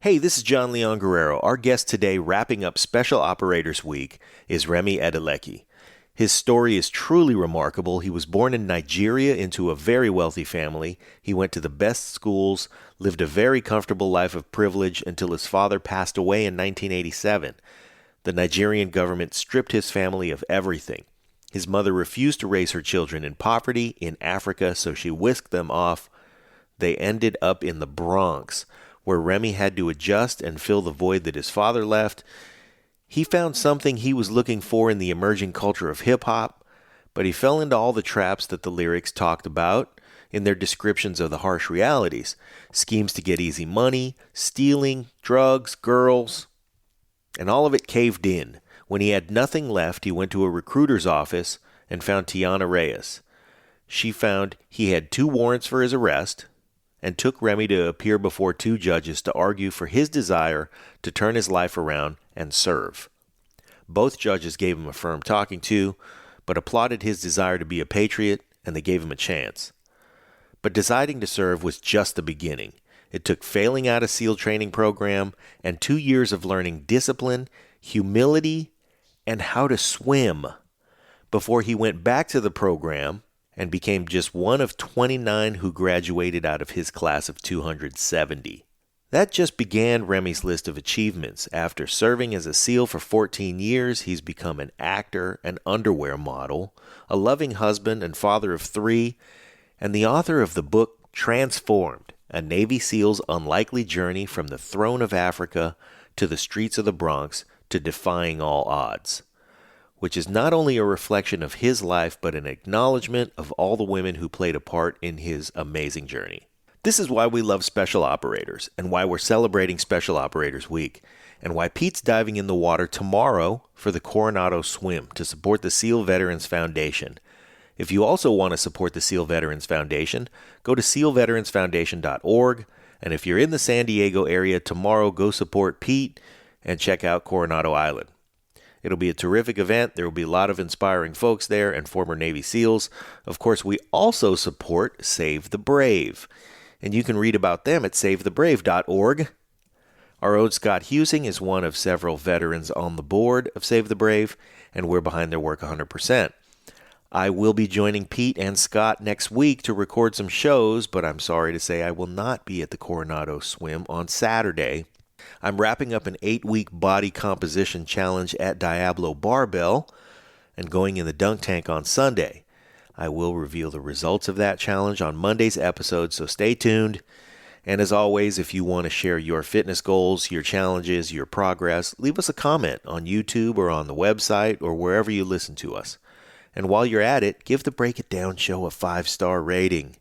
Hey, this is John Leon Guerrero. Our guest today, wrapping up Special Operators Week, is Remi Adeleke. His story is truly remarkable. He was born in Nigeria into a very wealthy family. He went to the best schools, lived a very comfortable life of privilege until his father passed away in 1987. The Nigerian government stripped his family of everything. His mother refused to raise her children in poverty in Africa, so she whisked them off. They ended up in the Bronx, where Remi had to adjust and fill the void that his father left. He found something he was looking for in the emerging culture of hip-hop, but he fell into all the traps that the lyrics talked about in their descriptions of the harsh realities. Schemes to get easy money, stealing, drugs, girls, and all of it caved in. When he had nothing left, he went to a recruiter's office and found Tiana Reyes. She found he had 2 warrants for his arrest, and took Remi to appear before 2 judges to argue for his desire to turn his life around and serve. Both judges gave him a firm talking to, but applauded his desire to be a patriot, and they gave him a chance. But deciding to serve was just the beginning. It took failing out a SEAL training program and 2 years of learning discipline, humility, and how to swim before he went back to the program and became just one of 29 who graduated out of his class of 270. That just began Remi's list of achievements. After serving as a SEAL for 14 years, he's become an actor, an underwear model, a loving husband and father of 3, and the author of the book Transformed, a Navy SEAL's unlikely journey from the throne of Africa to the streets of the Bronx to defying all odds, which is not only a reflection of his life, but an acknowledgement of all the women who played a part in his amazing journey. This is why we love Special Operators, and why we're celebrating Special Operators Week, and why Pete's diving in the water tomorrow for the Coronado Swim to support the SEAL Veterans Foundation. If you also want to support the SEAL Veterans Foundation, go to SEALVeteransFoundation.org, and if you're in the San Diego area tomorrow, go support Pete and check out Coronado Island. It'll be a terrific event. There will be a lot of inspiring folks there and former Navy SEALs. Of course, we also support Save the Brave, and you can read about them at SaveTheBrave.org. Our own Scott Huesing is one of several veterans on the board of Save the Brave, and we're behind their work 100%. I will be joining Pete and Scott next week to record some shows, but I'm sorry to say I will not be at the Coronado Swim on Saturday. I'm wrapping up an 8-week body composition challenge at Diablo Barbell and going in the dunk tank on Sunday. I will reveal the results of that challenge on Monday's episode, so stay tuned. And as always, if you want to share your fitness goals, your challenges, your progress, leave us a comment on YouTube or on the website or wherever you listen to us. And while you're at it, give the Break It Down show a 5-star rating.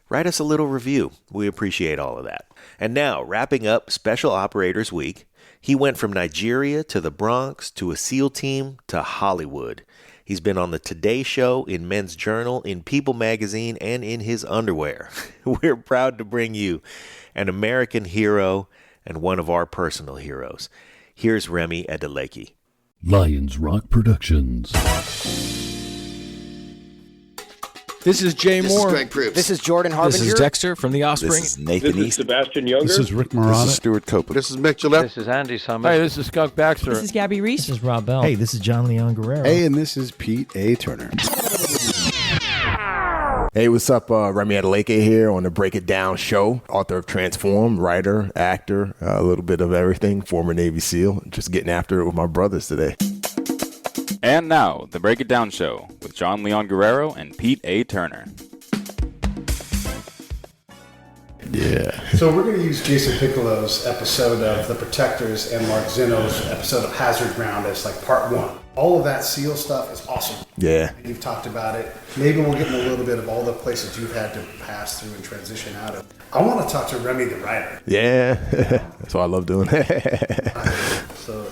Write us a little review. We appreciate all of that. And now, wrapping up Special Operators Week, he went from Nigeria to the Bronx to a SEAL team to Hollywood. He's been on the Today Show, in Men's Journal, in People Magazine, and in his underwear. We're proud to bring you an American hero and one of our personal heroes. Here's Remi Adeleke. Lions Rock Productions. This is Jay Moore. This is Greg Proops. This is Jordan Harbinger. This is Dexter from The Offspring. This is Nathan This is East. Sebastian Younger. This is Rick Marotta. This is Stuart Copeland. This is Mick Gillette. This is Andy Summers. Hey, this is Skunk Baxter. This is Gabby Reese. This is Rob Bell. Hey, this is John Leon Guerrero. Hey, and this is Pete A. Turner. Hey, what's up? Remi Adeleke here on the Break It Down show. Author of Transformed, writer, actor, a little bit of everything, former Navy SEAL. Just getting after it with my brothers today. And now, the Break It Down show with John Leon Guerrero and Pete A. Turner. Yeah. So we're going to use Jason Piccolo's episode of The Protectors and Mark Zinno's episode of Hazard Ground as like part 1. All of that SEAL stuff is awesome. Yeah. You've talked about it. Maybe we'll get in a little bit of all the places you've had to pass through and transition out of. I want to talk to Remi the writer. Yeah. That's what I love doing.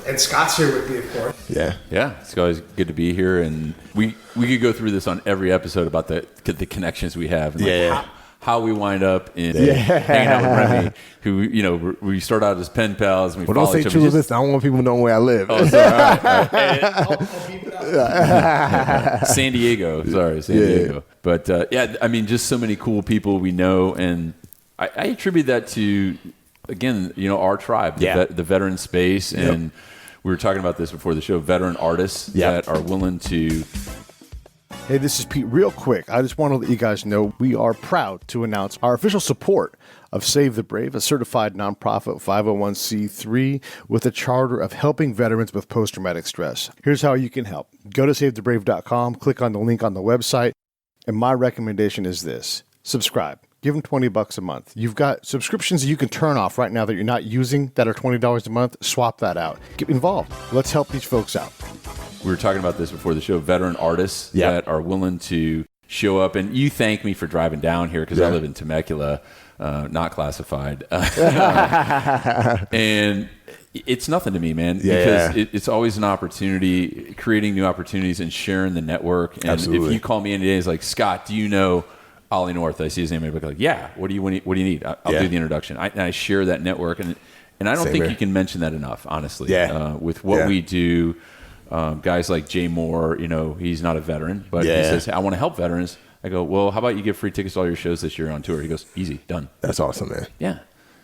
And Scott's here with me, of course. Yeah. Yeah, it's always good to be here, and we could go through this on every episode about the connections we have. And yeah. How we wind up in hanging out with Remi, who, we start out as pen pals. And we don't say true to this. I don't want people to know where I live. Oh, sorry. All right. I'll beep it out. San Diego. Sorry, San Diego. But, just so many cool people we know. And I attribute that to again, our tribe, the veteran space, and we were talking about this before the show, veteran artists that are willing to. Hey, this is Pete. Real quick, I just want to let you guys know we are proud to announce our official support of Save the Brave, a certified nonprofit 501c3 with a charter of helping veterans with post-traumatic stress. Here's how you can help. Go to savethebrave.com, click on the link on the website, and my recommendation is this. Subscribe. Give them $20 a month. You've got subscriptions that you can turn off right now that you're not using that are $20 a month. Swap that out. Get involved. Let's help these folks out. We were talking about this before the show, veteran artists that are willing to show up. And you thank me for driving down here because I live in Temecula, not classified. And it's nothing to me, man, because it's always an opportunity, creating new opportunities and sharing the network. And if you call me any day, it's like, Scott, do you know Ollie North? I see his name in the book. Like, yeah, what do you need? I'll do the introduction. I share that network. And I don't think you can mention that enough, honestly. With what we do, guys like Jay Moore, he's not a veteran, but he says, hey, I want to help veterans. I go, well, how about you give free tickets to all your shows this year on tour? He goes, easy, done. That's awesome, man. Yeah.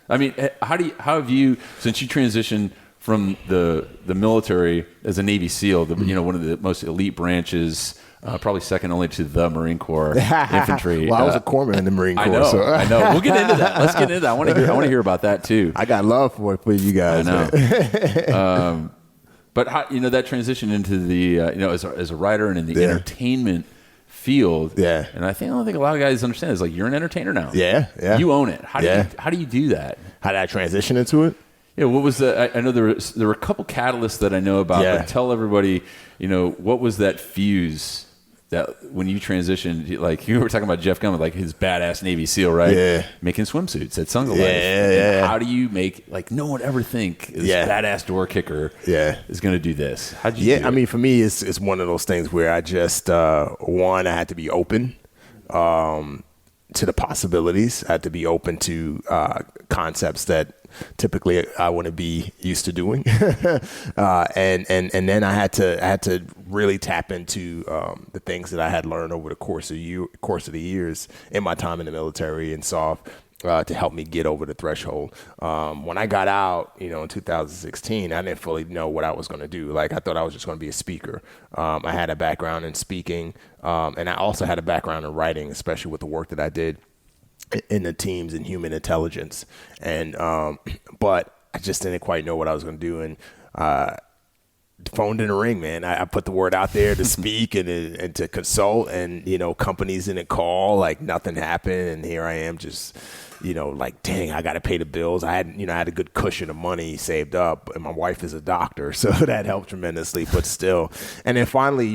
I mean, how have you, since you transitioned from the military as a Navy SEAL, one of the most elite branches, probably second only to the Marine Corps infantry. Well, I was a corpsman in the Marine Corps. I know. We'll get into that. Let's get into that. I want to hear about that too. I got love for you guys. I know. But how, that transition into the as a writer and in the entertainment field. And I don't think a lot of guys understand. It's like you're an entertainer now. Yeah. You own it. How do you do that? How did I transition into it? Yeah, what was I know there were a couple catalysts that I know about, but tell everybody, what was that fuse that when you transitioned, like you were talking about Jeff Gummit, like his badass Navy SEAL, right? Yeah. Making swimsuits at Sunga Life. Yeah. How do you make, like, no one would ever think this badass door kicker is going to do this? How'd you do it? I mean, for me, it's one of those things where I just, I had to be open to the possibilities. I had to be open to concepts that typically I wouldn't be used to doing, and then I had to really tap into the things that I had learned over the course of the years in my time in the military and saw to help me get over the threshold. When I got out, in 2016, I didn't fully know what I was going to do. Like, I thought I was just going to be a speaker. I had a background in speaking, and I also had a background in writing, especially with the work that I did in the teams in human intelligence. And but I just didn't quite know what I was going to do. And the phone didn't ring, man. I put the word out there to speak and to consult, and companies didn't call, like nothing happened. And here I am just, like, dang, I got to pay the bills. I had a good cushion of money saved up, and my wife is a doctor, so that helped tremendously, but still. And then finally,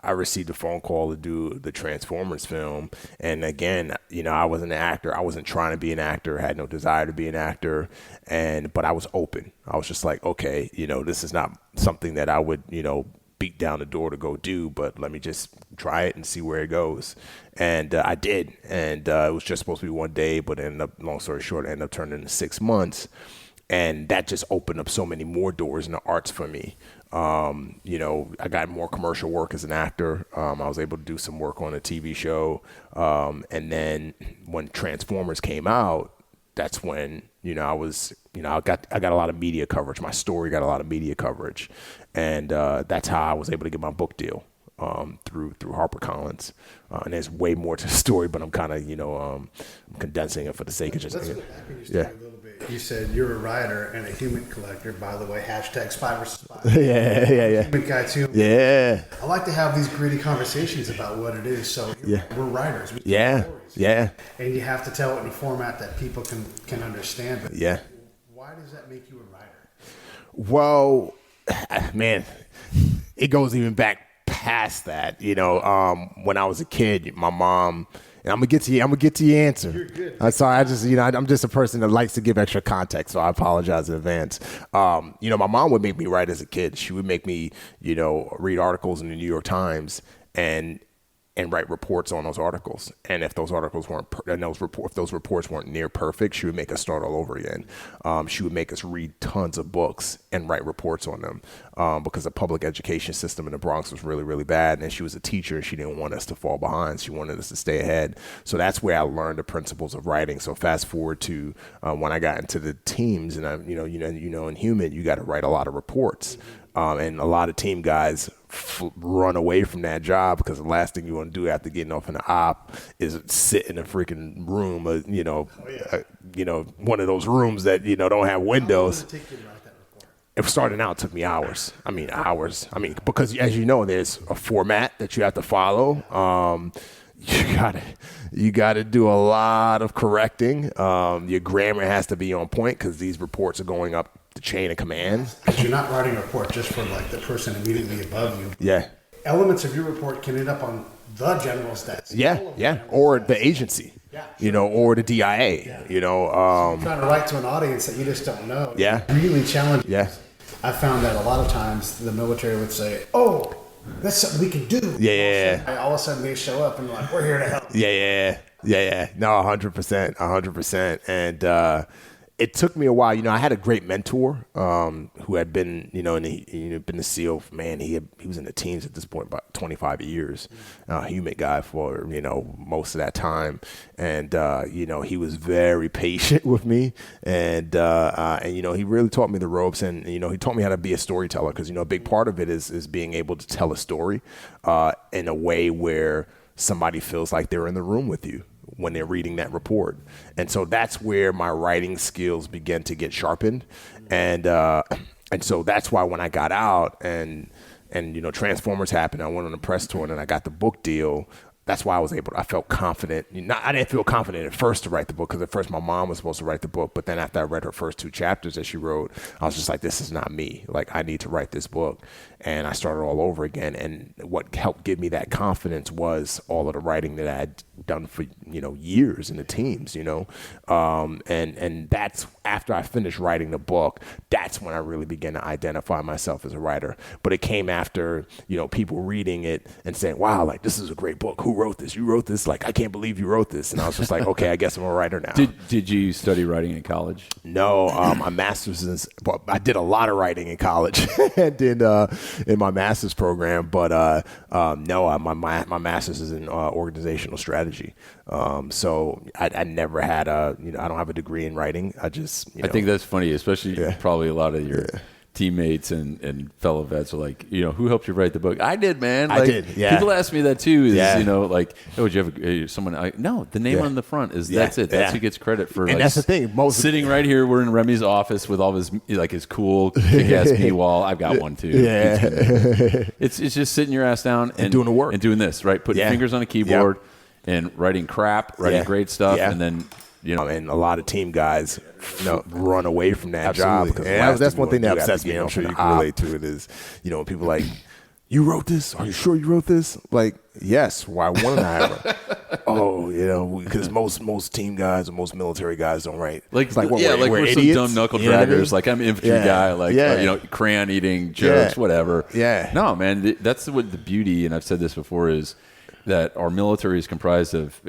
I received a phone call to do the Transformers film. And again, I wasn't an actor. I wasn't trying to be an actor. I had no desire to be an actor. But I was open. I was just like, okay, this is not something that I would, beat down the door to go do, but let me just try it and see where it goes. And I did. And it was just supposed to be one day, but ended up, long story short, ended up turning into 6 months. And that just opened up so many more doors in the arts for me. I got more commercial work as an actor. I was able to do some work on a TV show. And then when Transformers came out, that's when, I got a lot of media coverage. My story got a lot of media coverage. And that's how I was able to get my book deal through HarperCollins. And there's way more to the story, but I'm kind of, condensing it for the sake of just. You said you're a writer and a human collector. By the way, hashtag Spy vs. Spy. Yeah. Human guy too. Yeah. I like to have these gritty conversations about what it is. So we're writers. We tell stories. And you have to tell it in a format that people can understand. But why does that make you a writer? Well, man, it goes even back past that. When I was a kid, my mom. And I'm gonna get to your answer. You're good. I'm sorry. I'm just a person that likes to give extra context, so I apologize in advance. My mom would make me write as a kid. She would make me, read articles in the New York Times, and and write reports on those articles. And if those articles weren't, if those reports weren't near perfect, she would make us start all over again. She would make us read tons of books and write reports on them because the public education system in the Bronx was really, really bad. And she was a teacher, and she didn't want us to fall behind. She wanted us to stay ahead. So that's where I learned the principles of writing. So fast forward to when I got into the teams, and in human, you got to write a lot of reports. And a lot of team guys run away from that job because the last thing you want to do after getting off an op is sit in a freaking room, one of those rooms that, don't have windows. It starting out took me hours. Because as you know, there's a format that you have to follow. You gotta do a lot of correcting. Your grammar has to be on point because these reports are going up the chain of command. Because you're not writing a report just for like the person immediately above you. Yeah. Elements of your report can end up on the general's desk. Yeah. Or the agency. Yeah. Or the DIA. Yeah. Trying to write to an audience that you just don't know. Yeah. Really challenging. Yeah. I found that a lot of times the military would say, "Oh, that's something we can do." Yeah. All of a sudden they show up and they're like, "We're here to help." Yeah. No, 100%. And it took me a while. I had a great mentor who had been, been a SEAL. Man, he was in the teams at this point about 25 years. Humid guy for most of that time, and he was very patient with me, and he really taught me the ropes, and he taught me how to be a storyteller because a big part of it is being able to tell a story in a way where somebody feels like they're in the room with you when they're reading that report. And so that's where my writing skills began to get sharpened. And so that's why when I got out and Transformers happened, I went on a press tour and I got the book deal. That's why I felt confident. I didn't feel confident at first to write the book because at first my mom was supposed to write the book. But then after I read her first 2 chapters that she wrote, I was just like, this is not me. Like, I need to write this book. And I started all over again. And what helped give me that confidence was all of the writing that I had done for, years in the teams, and that's after I finished writing the book, that's when I really began to identify myself as a writer. But it came after, people reading it and saying, wow, like, this is a great book. Who wrote this? You wrote this? Like, I can't believe you wrote this. And I was just like, okay, I guess I'm a writer now. Did you study writing in college? No, my master's I did a lot of writing in college and did in my master's program, but no, my master's is in organizational strategy. So I never had I don't have a degree in writing. I think that's funny, especially probably a lot of your teammates and fellow vets are like, who helped you write the book? I did, man. Like, I did. Yeah. People ask me that too. Like, oh, did you have someone? No, the name on the front is that's it. That's who gets credit for. And that's the thing. Sitting right here, we're in Remi's office with all his cool kick-ass knee wall. I've got one too. Yeah. It's just sitting your ass down and doing the work and doing this, right? Putting fingers on a keyboard and writing great stuff, and then. And a lot of team guys run away from that job. Because that's one thing that upsets me. I'm sure you can relate to it is, when people are like, you wrote this? Are you sure you wrote this? Like, yes. Why wouldn't I have because most team guys or most military guys don't write. We're some dumb knuckle draggers. Like, I'm an infantry guy, crayon eating jokes, whatever. Yeah. No, man, that's what the beauty, and I've said this before, is that our military is comprised of,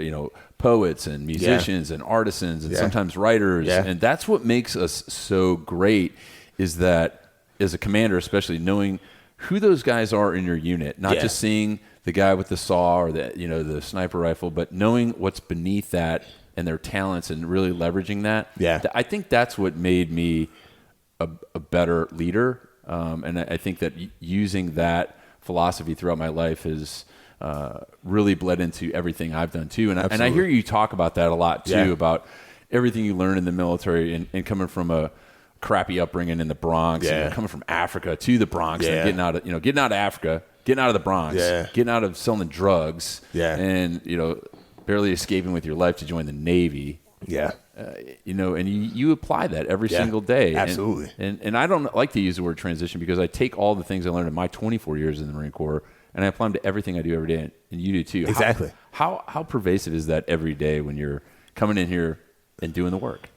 poets and musicians and artisans and sometimes writers. Yeah. And that's what makes us so great is that as a commander, especially knowing who those guys are in your unit, not just seeing the guy with the saw or the sniper rifle, but knowing what's beneath that and their talents and really leveraging that. Yeah. I think that's what made me a better leader. And I think that using that philosophy throughout my life is really bled into everything I've done too. And I hear you talk about that a lot too, about everything you learn in the military and coming from a crappy upbringing in the Bronx, coming from Africa to the Bronx and getting out of Africa, getting out of the Bronx, getting out of selling drugs and, barely escaping with your life to join the Navy. Yeah. And you apply that every single day. Absolutely. And I don't like to use the word transition because I take all the things I learned in my 24 years in the Marine Corps and I apply them to everything I do every day, and you do too. Exactly. How pervasive is that every day when you're coming in here and doing the work?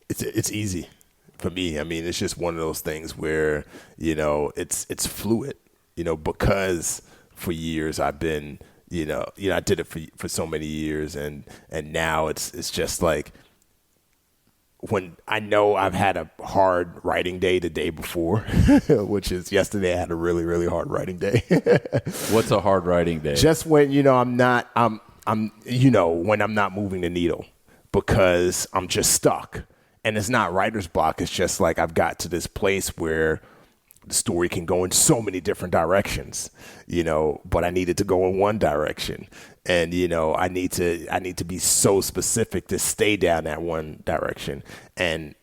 It's easy for me. I mean, it's just one of those things where it's fluid. Because for years I've been I did it for so many years, and now it's just like when I know I've had a hard writing day the day before, which is yesterday. I had a really, really hard writing day. What's a hard writing day? Just when when I'm not moving the needle because I'm just stuck, and it's not writer's block. It's just like I've got to this place where the story can go in so many different directions, but I needed to go in one direction. And, I need to be so specific to stay down that one direction. And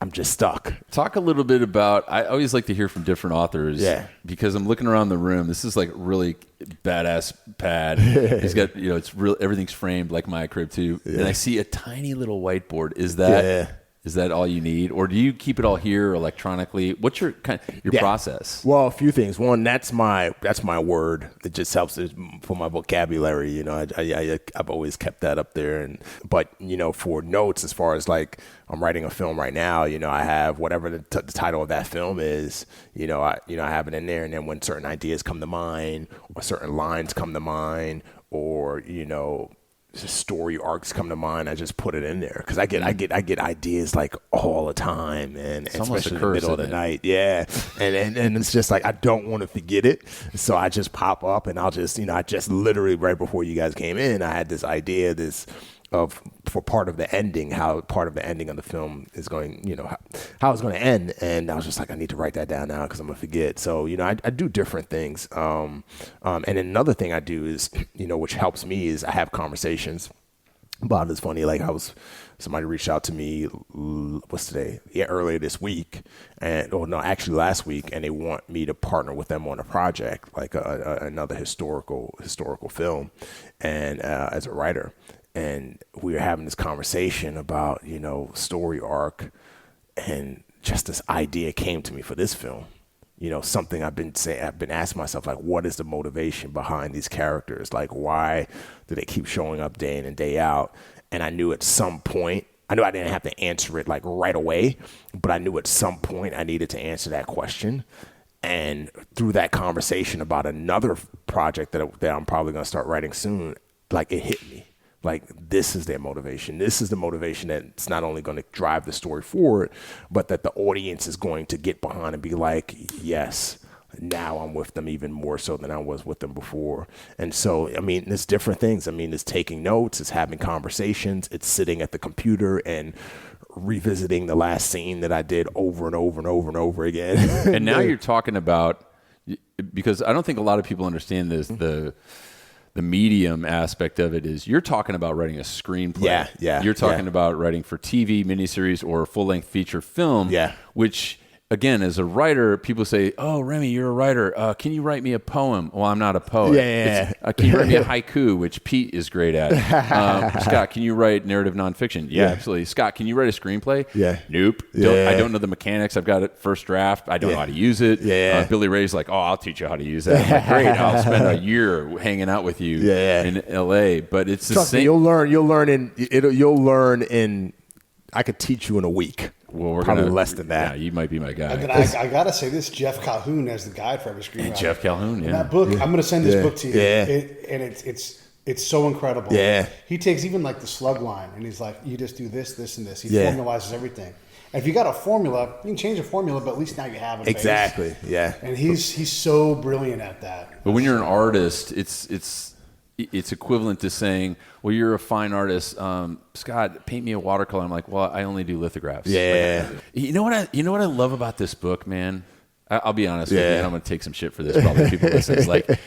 I'm just stuck. Talk a little bit about, I always like to hear from different authors. Yeah. Because I'm looking around the room. This is like really badass pad. He's got, it's real, everything's framed like my crib too. Yeah. And I see a tiny little whiteboard. Is that all you need, or do you keep it all here electronically? What's your process? Well, a few things. One, that's my word. It just helps for my vocabulary. I've always kept that up there. But for notes, as far as like I'm writing a film right now, I have whatever the title of that film is. I have it in there, and then when certain ideas come to mind, or certain lines come to mind, or story arcs come to mind, I just put it in there because I get ideas like all the time, and especially in the middle of the night. Yeah, and it's just like I don't want to forget it, so I just pop up and I'll just I just literally right before you guys came in, I had this idea for part of the ending, how part of the ending of the film is going, how it's going to end, and I was just like, I need to write that down now because I'm gonna forget. So I do different things, and another thing I do is which helps me is I have conversations about it. It's funny, like somebody reached out to me, what's today? Yeah, earlier this week, actually last week, and they want me to partner with them on a project, like another historical film, and as a writer. And we were having this conversation about, story arc, and just this idea came to me for this film. Something I've been asking myself, like, what is the motivation behind these characters? Like, why do they keep showing up day in and day out? And I knew at some point, I knew I didn't have to answer it like right away, but I knew at some point I needed to answer that question. And through that conversation about another project that I'm probably going to start writing soon, like it hit me. Like, this is their motivation. This is the motivation that's not only going to drive the story forward, but that the audience is going to get behind and be like, yes, now I'm with them even more so than I was with them before. And so, it's different things. It's taking notes, it's having conversations, it's sitting at the computer and revisiting the last scene that I did over and over and over and over again. And now you're talking about, because I don't think a lot of people understand this, the medium aspect of it is you're talking about writing a screenplay. Yeah. You're talking about writing for TV, miniseries, or full-length feature film. Yeah. Which, again, as a writer, people say, "Oh, Remi, you're a writer. Can you write me a poem?" Well, I'm not a poet. Yeah. Can you write me a haiku, which Pete is great at? Scott, can you write narrative nonfiction? Yeah, absolutely. Scott, can you write a screenplay? Yeah. Nope. Yeah. I don't know the mechanics. I've got it first draft. I don't know how to use it. Yeah. Billy Ray's like, "Oh, I'll teach you how to use that." I'm like, great. I'll spend a year hanging out with you in LA. But it's the same. You'll learn in. I could teach you in a week. Well, we're probably less than that. Yeah, you might be my guy. I gotta say this: Jeff Calhoun as the guide for every screenwriter. Jeff Calhoun, yeah. That book, I'm gonna send this book to you. Yeah. And it's so incredible. Yeah. He takes even like the slug line, and he's like, you just do this, this, and this. He formalizes everything. And if you got a formula, you can change the formula, but at least now you have it. Exactly. Base. Yeah. And he's so brilliant at that. But when you're an artist, it's equivalent to saying, well, you're a fine artist. Scott, paint me a watercolor. I'm like, well, I only do lithographs. Yeah. Like, you know what I love about this book, man? I'll be honest with you, and I'm going to take some shit for this. Probably people listening. It's like,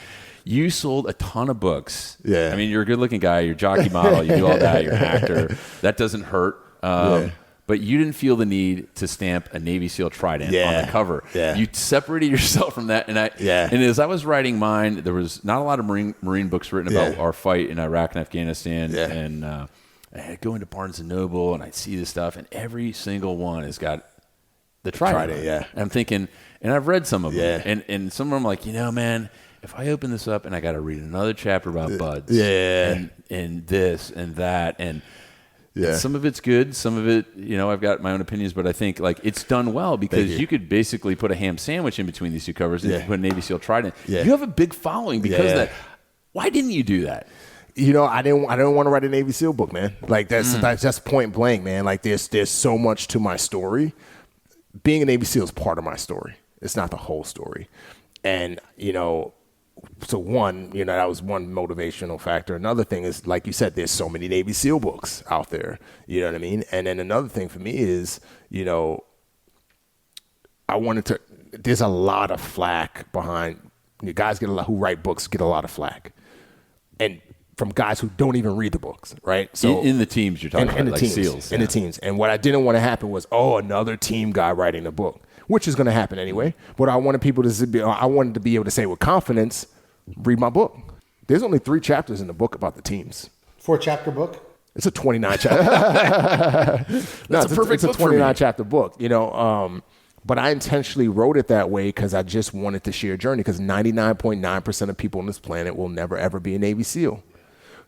you sold a ton of books. Yeah. You're a good-looking guy. You're a jockey model. You do all that. You're an actor. That doesn't hurt. But you didn't feel the need to stamp a Navy SEAL trident on the cover. Yeah. You separated yourself from that. And as I was writing mine, there was not a lot of Marine books written about our fight in Iraq and Afghanistan. Yeah. And I'd go into Barnes & Noble, and I'd see this stuff, and every single one has got the trident. And I'm thinking, and I've read some of them. And some of them I'm like, man, if I open this up and I got to read another chapter about buds and this and that and some of it's good, some of it, I've got my own opinions, but I think like it's done well because you could basically put a ham sandwich in between these two covers and put a Navy SEAL trident. You have a big following because of that. Why didn't you do that? I didn't want to write a Navy SEAL book, man. Like that's just point blank, man. Like there's so much to my story. Being a Navy SEAL is part of my story. It's not the whole story. And, so one, that was one motivational factor. Another thing is, like you said, there's so many Navy SEAL books out there. You know what I mean? And then another thing for me is, there's a lot of flack behind, guys who write books get a lot of flack. And from guys who don't even read the books, right? So in the teams you're talking about, the like teams, SEALs. In the teams. And what I didn't want to happen was, another team guy writing the book, which is going to happen anyway. But I wanted to be able to say with confidence, read my book. There's only 3 chapters in the book about the teams. 4-chapter book? It's a 29 chapter. It's a 29 chapter book, But I intentionally wrote it that way because I just wanted to share a journey, because 99.9% of people on this planet will never, ever be a Navy SEAL.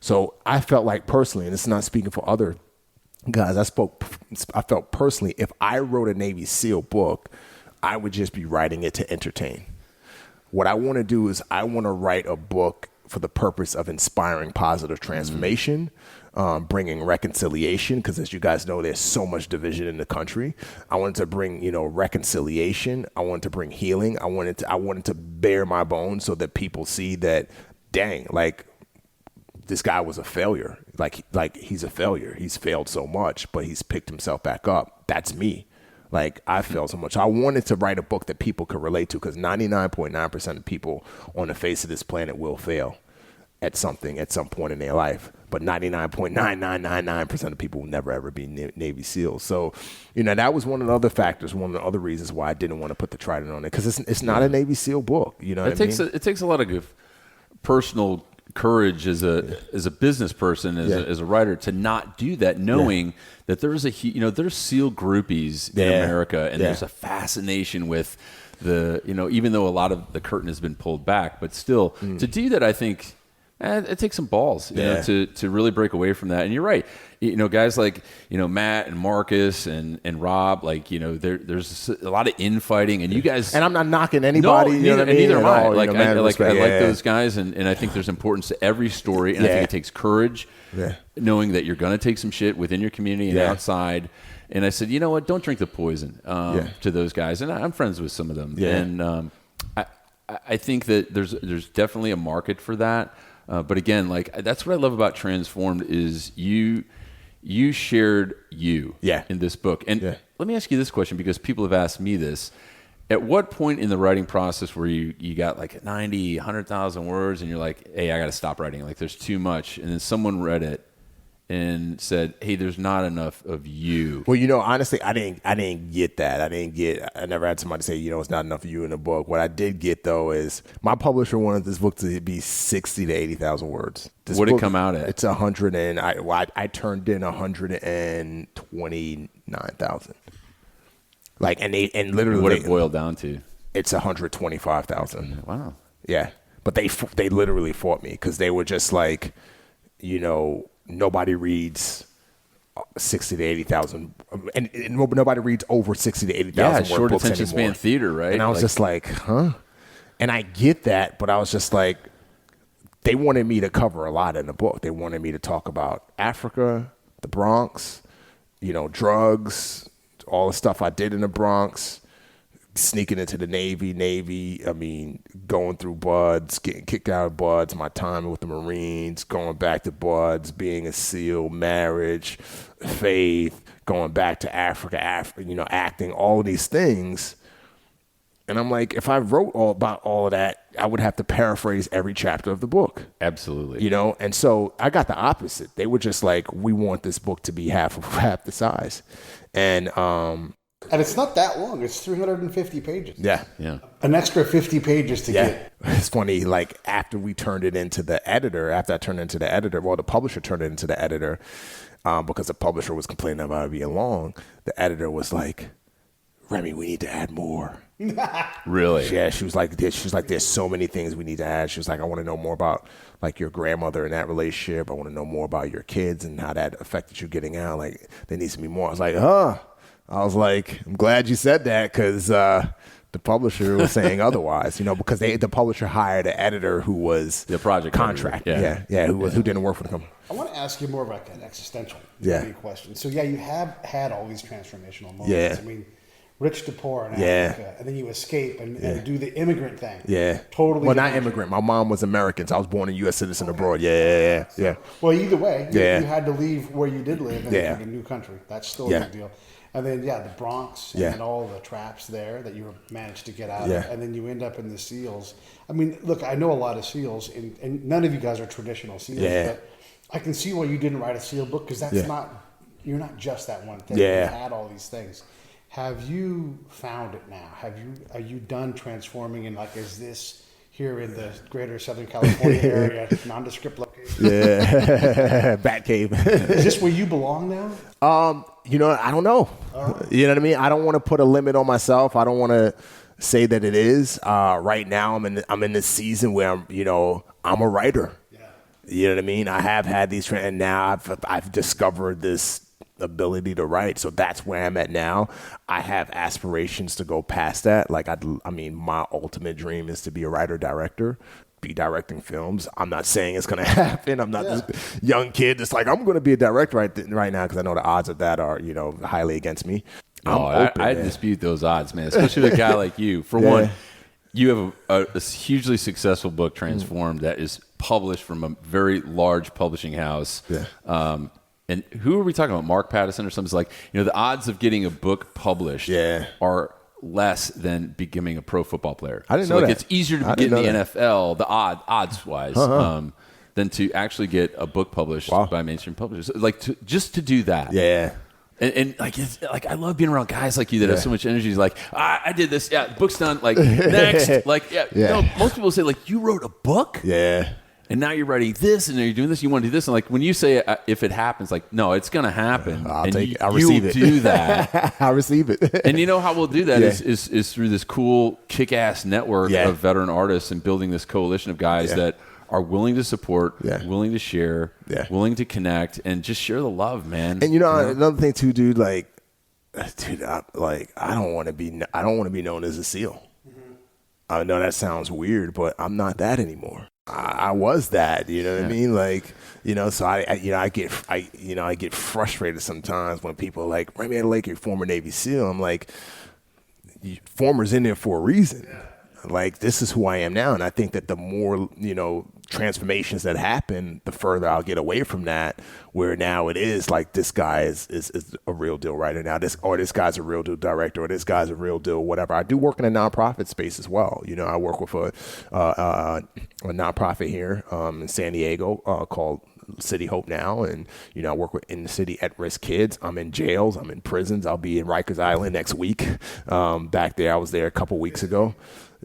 So I felt like personally, and this is not speaking for other guys, I felt personally, if I wrote a Navy SEAL book, I would just be writing it to entertain. What I want to do is I want to write a book for the purpose of inspiring positive transformation, bringing reconciliation, because as you guys know, there's so much division in the country. I wanted to bring, reconciliation. I wanted to bring healing. I wanted to bare my bones so that people see that, dang, like, this guy was a failure. Like he's a failure. He's failed so much, but he's picked himself back up. That's me. Like, I failed so much. I wanted to write a book that people could relate to, because 99.9% of people on the face of this planet will fail at something at some point in their life. But 99.9999% of people will never, ever be Navy SEALs. So, that was one of the other factors, one of the other reasons why I didn't want to put the Trident on it, because it's not a Navy SEAL book. You know what I mean? It takes a lot of personal courage as a business person, as a writer, to not do that, knowing that there's there's SEAL groupies in America, and there's a fascination with the, even though a lot of the curtain has been pulled back, but still to do that, I think it takes some balls, to really break away from that. And you're right. Guys like, Matt and Marcus and Rob, like, there's a lot of infighting, and you guys. And I'm not knocking anybody. Neither am I. Like, I like yeah. those guys, and I think there's importance to every story, and I think it takes courage, knowing that you're going to take some shit within your community and outside. And I said, you know what? Don't drink the poison to those guys. And I'm friends with some of them. Yeah. And I think that there's definitely a market for that. But again, like, that's what I love about Transformed is you shared in this book. And let me ask you this question, because people have asked me this. At what point in the writing process where you got like 90, 100,000 words and you're like, hey, I got to stop writing. Like, there's too much. And then someone read it and said, hey, there's not enough of you. Well, honestly, I didn't get that. I never had somebody say, it's not enough of you in the book. What I did get, though, is my publisher wanted this book to be 60 to 80,000 words. What did it come out at? It's 100, and I turned in 129,000. Like, and literally, what it boiled down to? It's 125,000. Wow. Yeah, but they literally fought me, because they were just like, nobody reads 60 to 80,000, and nobody reads over 60 to 80,000 short books attention anymore. span theater, right? And I was just like, huh? And I get that, but I was just like, they wanted me to cover a lot in the book. They wanted me to talk about Africa, the Bronx, drugs, all the stuff I did in the Bronx, sneaking into the Navy, I mean, going through BUD/S, getting kicked out of BUD/S, my time with the Marines, going back to BUD/S, being a SEAL, marriage, faith, going back to Africa, acting, all of these things. And I'm like, if I wrote about all of that, I would have to paraphrase every chapter of the book. Absolutely. And so I got the opposite. They were just like, we want this book to be half the size. And it's not that long. It's 350 pages. Yeah. An extra 50 pages to get. It's funny, like, after I turned it into the editor, the publisher turned it into the editor, because the publisher was complaining about it being long. The editor was like, Remi, we need to add more. Really? Yeah, she was like, there's so many things we need to add. She was like, I want to know more about, like, your grandmother and that relationship. I want to know more about your kids and how that affected you getting out. Like, there needs to be more. I was like, I'm glad you said that, because The publisher was saying otherwise, because the publisher hired an editor who was the project contract. editor. Who didn't work for the company. I want to ask you more of like an existential question. So you have had all these transformational moments. Yeah. I mean, rich to poor in Africa, and then you escape and do the immigrant thing. Yeah. Totally. Well, not immigrant. My mom was American, so I was born a U.S. citizen abroad. Yeah. Well, either way, you Yeah. had to leave where you did live and a new country. That's still a big deal. And then, the Bronx and all the traps there that you managed to get out of. And then you end up in the SEALs. I mean, look, I know a lot of SEALs, and none of you guys are traditional SEALs, but I can see why you didn't write a SEAL book, because that's you're not just that one thing. Yeah. You've had all these things. Have you found it now? Are you done transforming, and like, is this here in the greater Southern California area, nondescript location? Yeah. Batcave. Is this where you belong now? I don't know. You know what I mean? I don't want to put a limit on myself. I don't want to say that it is. Right now, I'm in this season where I'm a writer. Yeah. You know what I mean? I have had these, and now I've discovered this ability to write. So that's where I'm at now. I have aspirations to go past that. Like, my ultimate dream is to be a writer-director. Be directing films. I'm not saying it's going to happen. I'm not this young kid that's like, I'm going to be a director right now, because I know the odds of that are, highly against me. I dispute those odds, man, especially with a guy like you. For one, you have a hugely successful book, Transformed, that is published from a very large publishing house. Yeah. And who are we talking about? Mark Pattison or something? It's like, the odds of getting a book published are less than becoming a pro football player. I didn't know that. It's easier to get in the NFL, the odds-wise, than to actually get a book published by mainstream publishers. Like, just to do that. Yeah. And I love being around guys like you that have so much energy. He's like, I did this. Yeah, book's done. Like, next. Like, most people say, like, you wrote a book? Yeah. And now you're writing this, and you're doing this. You want to do this, and like when you say if it happens, like no, it's going to happen. I'll take it. I'll receive it. Do that. I'll receive it. And you know how we'll do that is through this cool, kick-ass network of veteran artists, and building this coalition of guys that are willing to support, willing to share, willing to connect, and just share the love, man. And another thing too, dude. I don't want to be known as a SEAL. Mm-hmm. I know that sounds weird, but I'm not that anymore. I was that, you know what I mean? Like, so I get frustrated sometimes when people are like, Remi Adeleke, former Navy SEAL. I'm like, former's in there for a reason. Yeah. Like, this is who I am now. And I think that the more, transformations that happen, the further I'll get away from that, where now it is like, this guy is a real deal writer now, this guy's a real deal director, or this guy's a real deal whatever. I do work in a nonprofit space as well. I work with a nonprofit here in San Diego called City Hope Now, and I work with in the city at-risk kids. I'm in jails, I'm in prisons. I'll be in Rikers Island next week. Back there, I was there a couple weeks ago,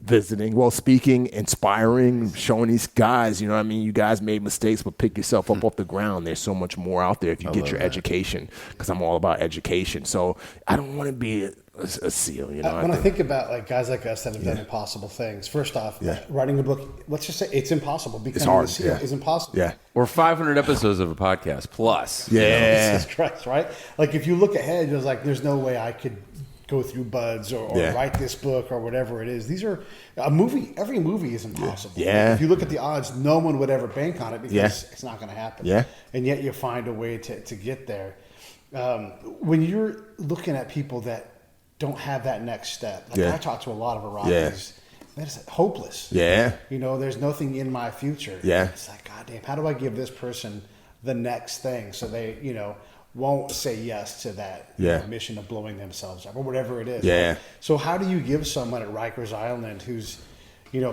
visiting, speaking, inspiring, showing these guys, you guys made mistakes, but pick yourself up off the ground. There's so much more out there if you get your education, because I'm all about education. So I don't want to be a SEAL, When I think about like guys like us that have done impossible things, first off, writing a book, let's just say it's impossible. Becoming a SEAL is impossible. Yeah. Or 500 episodes of a podcast plus. Yeah. Jesus Christ, right? Like, if you look ahead, you're like, there's no way I could go through buds or write this book or whatever it is. These are a movie. Every movie is impossible. Yeah. If you look at the odds, no one would ever bank on it because it's not going to happen. Yeah. And yet you find a way to get there. When you're looking at people that don't have that next step, like I talk to a lot of Iraqis, that's hopeless. Yeah. There's nothing in my future. Yeah. It's like, goddamn, how do I give this person the next thing so they, won't say yes to that mission of blowing themselves up or whatever it is. Yeah. Right? So how do you give someone at Rikers Island who's,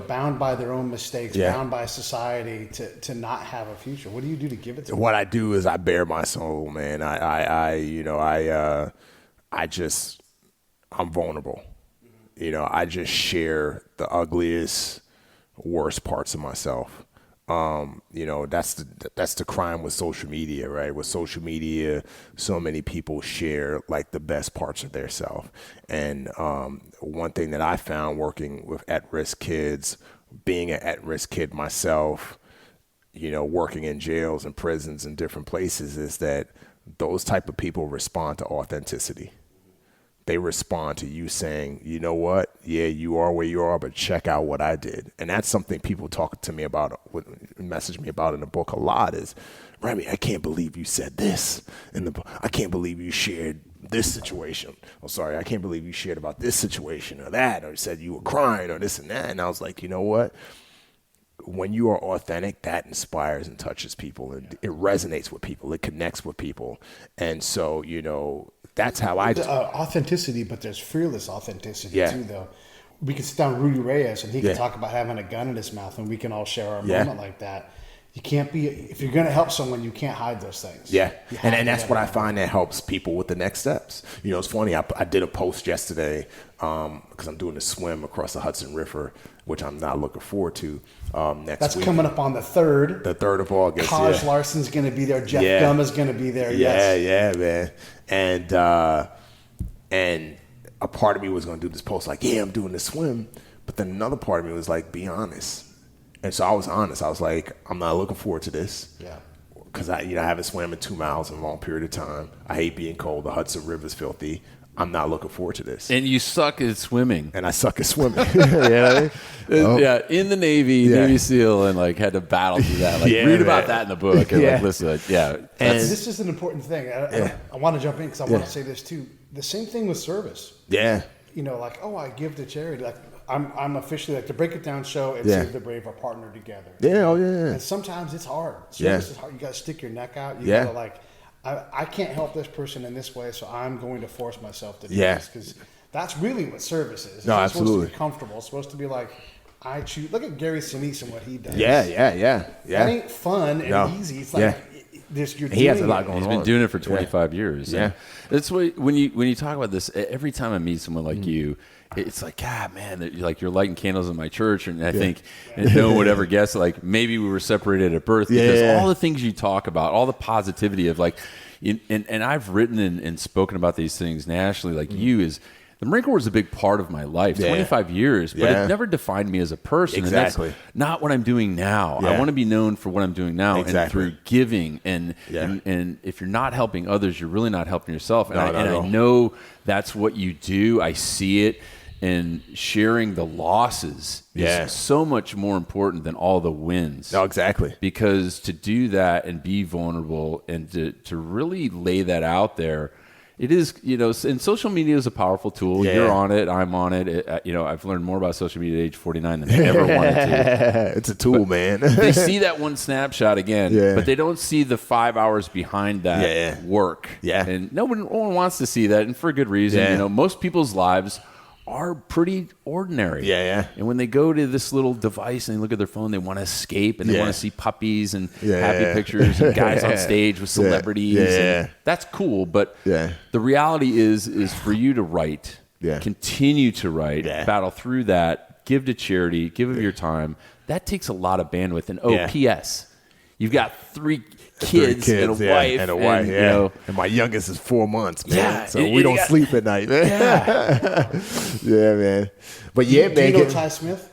bound by their own mistakes, bound by society to not have a future? What do you do to give it to them? What I do is I bare my soul, man. I'm vulnerable. I just share the ugliest, worst parts of myself. That's the crime with social media, right? With social media, so many people share like the best parts of their self. And one thing that I found working with at-risk kids, being an at-risk kid myself, working in jails and prisons and different places, is that those type of people respond to authenticity. they respond to you saying, you know what? Yeah, you are where you are, but check out what I did. And that's something people talk to me about, message me about in the book a lot is, Remi, I can't believe you said this in the book. I can't believe you shared this situation. Oh, sorry, I can't believe you shared about this situation or that, or said you were crying or this and that. And I was like, you know what? When you are authentic, that inspires and touches people, and it resonates with people. It connects with people. And so, that's how I do. Authenticity, but there's fearless authenticity too, though. We can sit down Rudy Reyes, and he can talk about having a gun in his mouth, and we can all share our moment like that. You can't be, if you're going to help someone, you can't hide those things. Yeah. And that's what I find that helps people with the next steps. It's funny. I did a post yesterday because I'm doing a swim across the Hudson River, which I'm not looking forward to next week. That's coming up on the 3rd. The 3rd of August. Kaj Larson's going to be there. Jeff Gum is going to be there. Yeah, man. And a part of me was going to do this post like, I'm doing this swim. But then another part of me was like, be honest. And so I was honest. I was like, I'm not looking forward to this. Yeah. Because I haven't swam in 2 miles in a long period of time. I hate being cold. The Hudson River's filthy. I'm not looking forward to this. And you suck at swimming. And I suck at swimming. Yeah, in the Navy, Navy SEAL, and had to battle through that. Read about that in the book. And listen, And this is an important thing. I want to jump in because I want to say this too. The same thing with service. Yeah. I give to charity. I'm officially the Break It Down show and Save the Brave are partnered together. Yeah, oh yeah. And sometimes it's hard. Service is hard. You got to stick your neck out. You got to I can't help this person in this way, so I'm going to force myself to do this because that's really what service is. No, it's absolutely. supposed to be comfortable. It's supposed to be I choose. Look at Gary Sinise and what he does. Yeah. That ain't fun and easy. It's he has a lot going on. He's been doing it for 25 years. Yeah. That's why when you talk about this, every time I meet someone like you, it's like, God, man, you're lighting candles in my church. And I think no one would ever guess, maybe we were separated at birth because all the things you talk about, all the positivity of and I've written and spoken about these things nationally, you is, the Marine Corps was a big part of my life, 25 years, but it never defined me as a person. Exactly. And that's not what I'm doing now. I want to be known for what I'm doing now and through giving. And if you're not helping others, you're really not helping yourself. And I know that's what you do. I see it. And sharing the losses is so much more important than all the wins. No, exactly. Because to do that and be vulnerable and to really lay that out there, it is, and social media is a powerful tool. You're on it. I'm on it. I've learned more about social media at age 49 than I ever wanted to. It's a tool, man. They see that one snapshot again, but they don't see the 5 hours behind that work. Yeah. And no one wants to see that, and for a good reason. Yeah. Most people's lives are pretty ordinary. Yeah. And when they go to this little device and they look at their phone, they want to escape and they want to see puppies and happy pictures and guys on stage with celebrities. And that's cool, but the reality is for you to write, continue to write, battle through that, give to charity, give of your time. That takes a lot of bandwidth. And P.S. You've got three kids and a wife. And a wife, and my youngest is 4 months, man. So we don't sleep at night. Yeah, man. But do man. Do you know Ty Smith?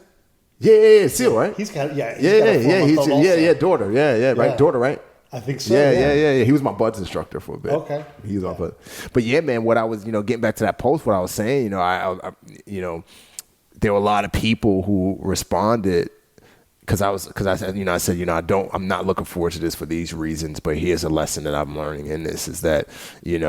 Yeah, SEAL, right? He's got, right? Daughter, right? I think so. Yeah. He was my buds instructor for a bit. Okay. He was on Bud. But man, what I was, getting back to that post, what I was saying, I there were a lot of people who responded. Because I said, I'm not looking forward to this for these reasons, but here's a lesson that I'm learning in this is that, in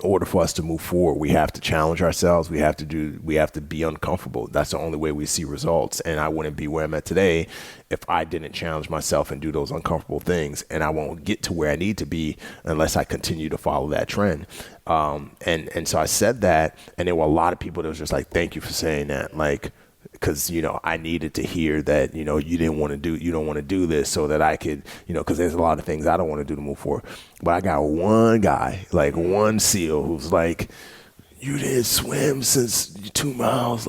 order for us to move forward, we have to challenge ourselves. We have to be uncomfortable. That's the only way we see results. And I wouldn't be where I'm at today if I didn't challenge myself and do those uncomfortable things. And I won't get to where I need to be unless I continue to follow that trend. And so I said that, and there were a lot of people that was just like, thank you for saying that. Because, I needed to hear that, you don't want to do this so that I could, because there's a lot of things I don't want to do to move forward. But I got one guy, one SEAL who's like, you didn't swim since 2 miles.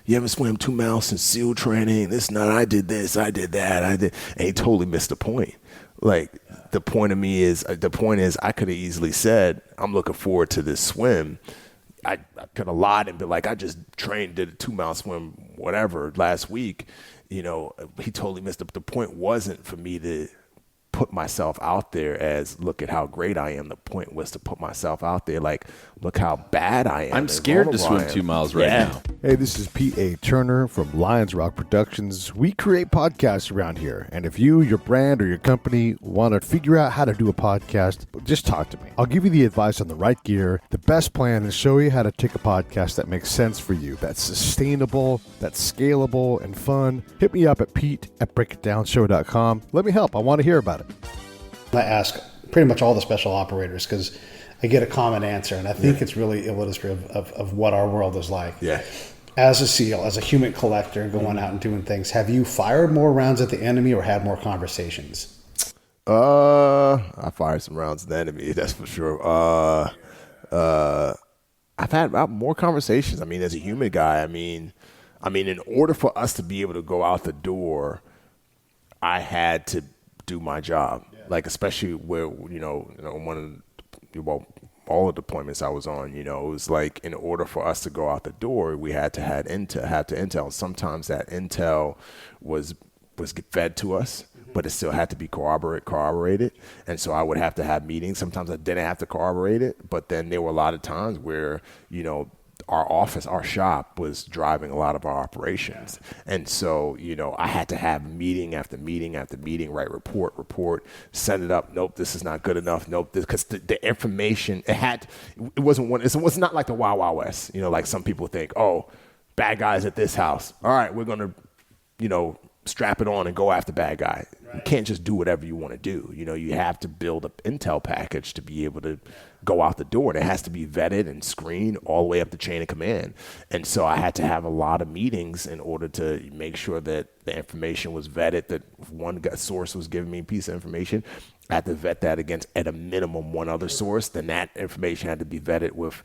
You haven't swam 2 miles since SEAL training. I did this, I did that, And he totally missed the point. The point is I could have easily said, I'm looking forward to this swim. I could have lied and be like, I just trained, did a 2 mile swim, whatever, last week. He totally missed it. The point wasn't for me to put myself out there as, look at how great I am. The point was to put myself out there like, look how bad I am. I'm scared to swim 2 miles right now. Hey, this is Pete A. Turner from Lions Rock Productions. We create podcasts around here. And if you, your brand, or your company want to figure out how to do a podcast, just talk to me. I'll give you the advice on the right gear, the best plan, and show you how to take a podcast that makes sense for you, that's sustainable, that's scalable, and fun. Hit me up at pete@breakitdownshow.com. Let me help. I want to hear about it. I ask pretty much all the special operators because I get a common answer, and I think it's really illustrative of what our world is like. Yeah. As a SEAL, as a human collector, going out and doing things, have you fired more rounds at the enemy or had more conversations? I fired some rounds at the enemy, that's for sure. I've had more conversations. I mean, as a human guy, I mean, in order for us to be able to go out the door, I had to do my job. Yeah. Like, especially where, all the deployments I was on, it was like, in order for us to go out the door, we had to have intel. Sometimes that intel was fed to us, but it still had to be corroborated. And so I would have to have meetings. Sometimes I didn't have to corroborate it, but then there were a lot of times where, our shop was driving a lot of our operations. And so, I had to have meeting after meeting after meeting, write report, send it up. Nope, this is not good enough. Nope, this, because the information, it was not like the Wild Wild West, like some people think, oh, bad guys at this house. All right, we're going to, strap it on and go after bad guy. Right. You can't just do whatever you want to do. You have to build an intel package to be able to go out the door. And it has to be vetted and screened all the way up the chain of command. And so I had to have a lot of meetings in order to make sure that the information was vetted, that if one source was giving me a piece of information, I had to vet that against, at a minimum, one other source. Then that information had to be vetted with,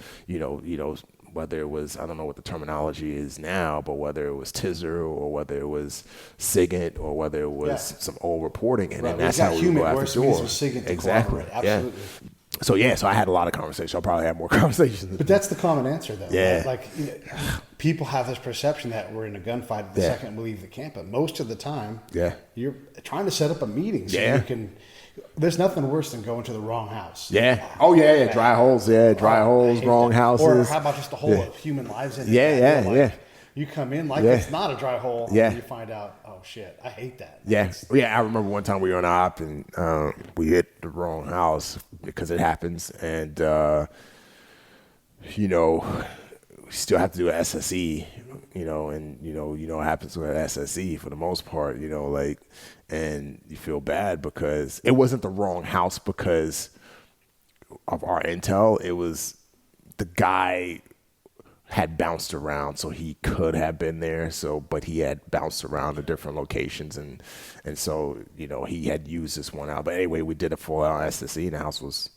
whether it was, I don't know what the terminology is now, but whether it was Tizer or whether it was SIGINT or whether it was some old reporting. And then that's how we go after the door. Exactly. Absolutely. Yeah. So I had a lot of conversations. I'll probably have more conversations. But that's the common answer, though. Yeah. Right? Like, people have this perception that we're in a gunfight the second we leave the camp. But most of the time, you're trying to set up a meeting so you can. There's nothing worse than going to the wrong house. Yeah. Oh, yeah. Dry holes. Yeah. Dry holes, wrong houses. Or how about just the whole of human lives in it? Yeah. You come in like it's not a dry hole, and you find out, oh, shit, I hate that. Yeah. I remember one time we were on op, and we hit the wrong house because it happens. And, we still have to do an SSE, what happens with an SSE for the most part, and you feel bad because it wasn't the wrong house because of our intel. It was the guy had bounced around, so he could have been there. But he had bounced around to different locations, and so he had used this one out. But anyway, we did a full-out SSE, and the house was,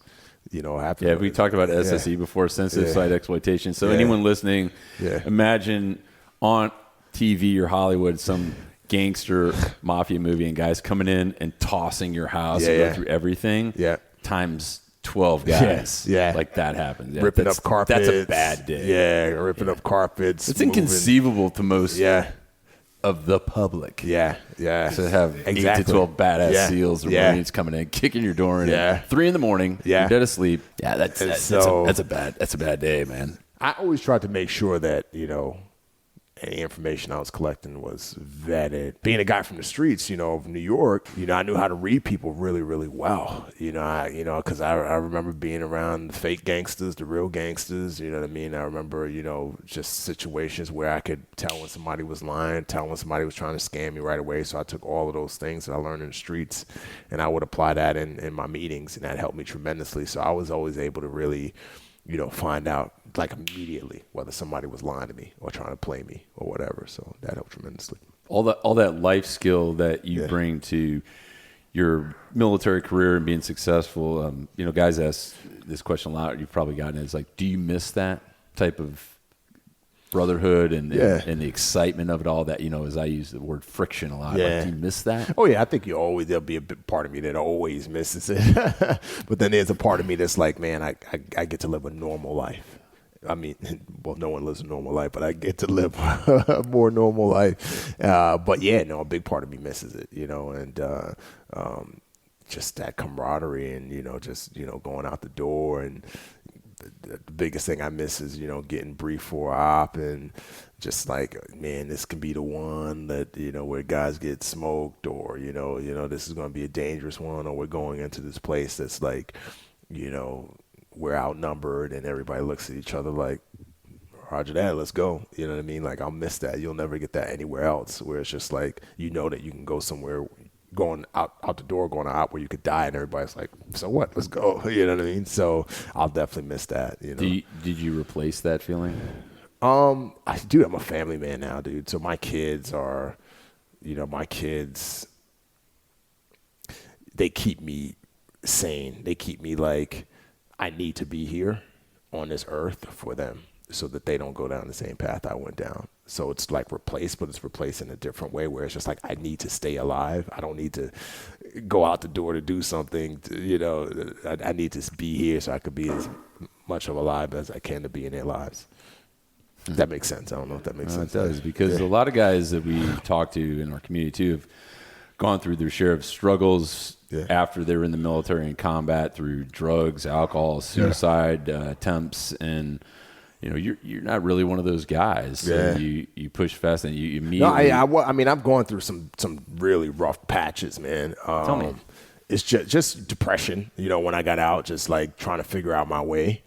happy. Yeah, we talked about SSE before, sensitive site exploitation. So anyone listening, imagine on TV or Hollywood some gangster mafia movie and guys coming in and tossing your house and go through everything times 12 guys. Like that happens. Ripping up carpets. That's a bad day. Yeah, ripping up carpets. It's inconceivable to most of the public. Yeah. To have 8 to 12 badass SEALs or Marines coming in, kicking your door in at 3 a.m. You're dead aslead. Yeah, that's a bad day, man. I always tried to make sure that, any information I was collecting was vetted. Being a guy from the streets, of New York, I knew how to read people really, really well. Because I remember being around the fake gangsters, the real gangsters. You know what I mean? I remember, just situations where I could tell when somebody was lying, tell when somebody was trying to scam me right away. So I took all of those things that I learned in the streets, and I would apply that in my meetings, and that helped me tremendously. So I was always able to really, find out like immediately whether somebody was lying to me or trying to play me or whatever. So that helped tremendously. All that life skill that you bring to your military career and being successful. Guys ask this question a lot. You've probably gotten it. It's like, do you miss that type of brotherhood and the excitement of it all? That as I use the word friction a lot. Like, do you miss that? Oh yeah, I think there'll be a big part of me that always misses it. But then there's a part of me that's like, man, I get to live a normal life. I mean, well, no one lives a normal life, but I get to live a more normal life. But a big part of me misses it, and just that camaraderie and, just, going out the door. And the biggest thing I miss is, getting briefed for op and just like, man, this can be the one that, where guys get smoked or, this is going to be a dangerous one, or we're going into this place that's like, we're outnumbered and everybody looks at each other like, Roger that, let's go. You know what I mean? Like, I'll miss that. You'll never get that anywhere else, where it's just like, that you can go somewhere, going out the door, going out where you could die, and everybody's like, so what? Let's go. You know what I mean? So I'll definitely miss that. Did you replace that feeling? I'm a family man now, dude. So my kids are, they keep me sane. They keep me like, I need to be here on this earth for them, so that they don't go down the same path I went down. So it's like replaced, but it's replaced in a different way, where it's just like, I need to stay alive. I don't need to go out the door to do something. I need to be here so I could be as much of alive as I can to be in their lives. That makes sense. I don't know if that makes sense. It does, because a lot of guys that we talk to in our community too have gone through their share of struggles after they were in the military and combat, through drugs, alcohol, suicide attempps, and you're not really one of those guys. So you push fast and you immediately. No, I mean, I've gone through some really rough patches, man. Tell me. It's just depression. When I got out, just like trying to figure out my way.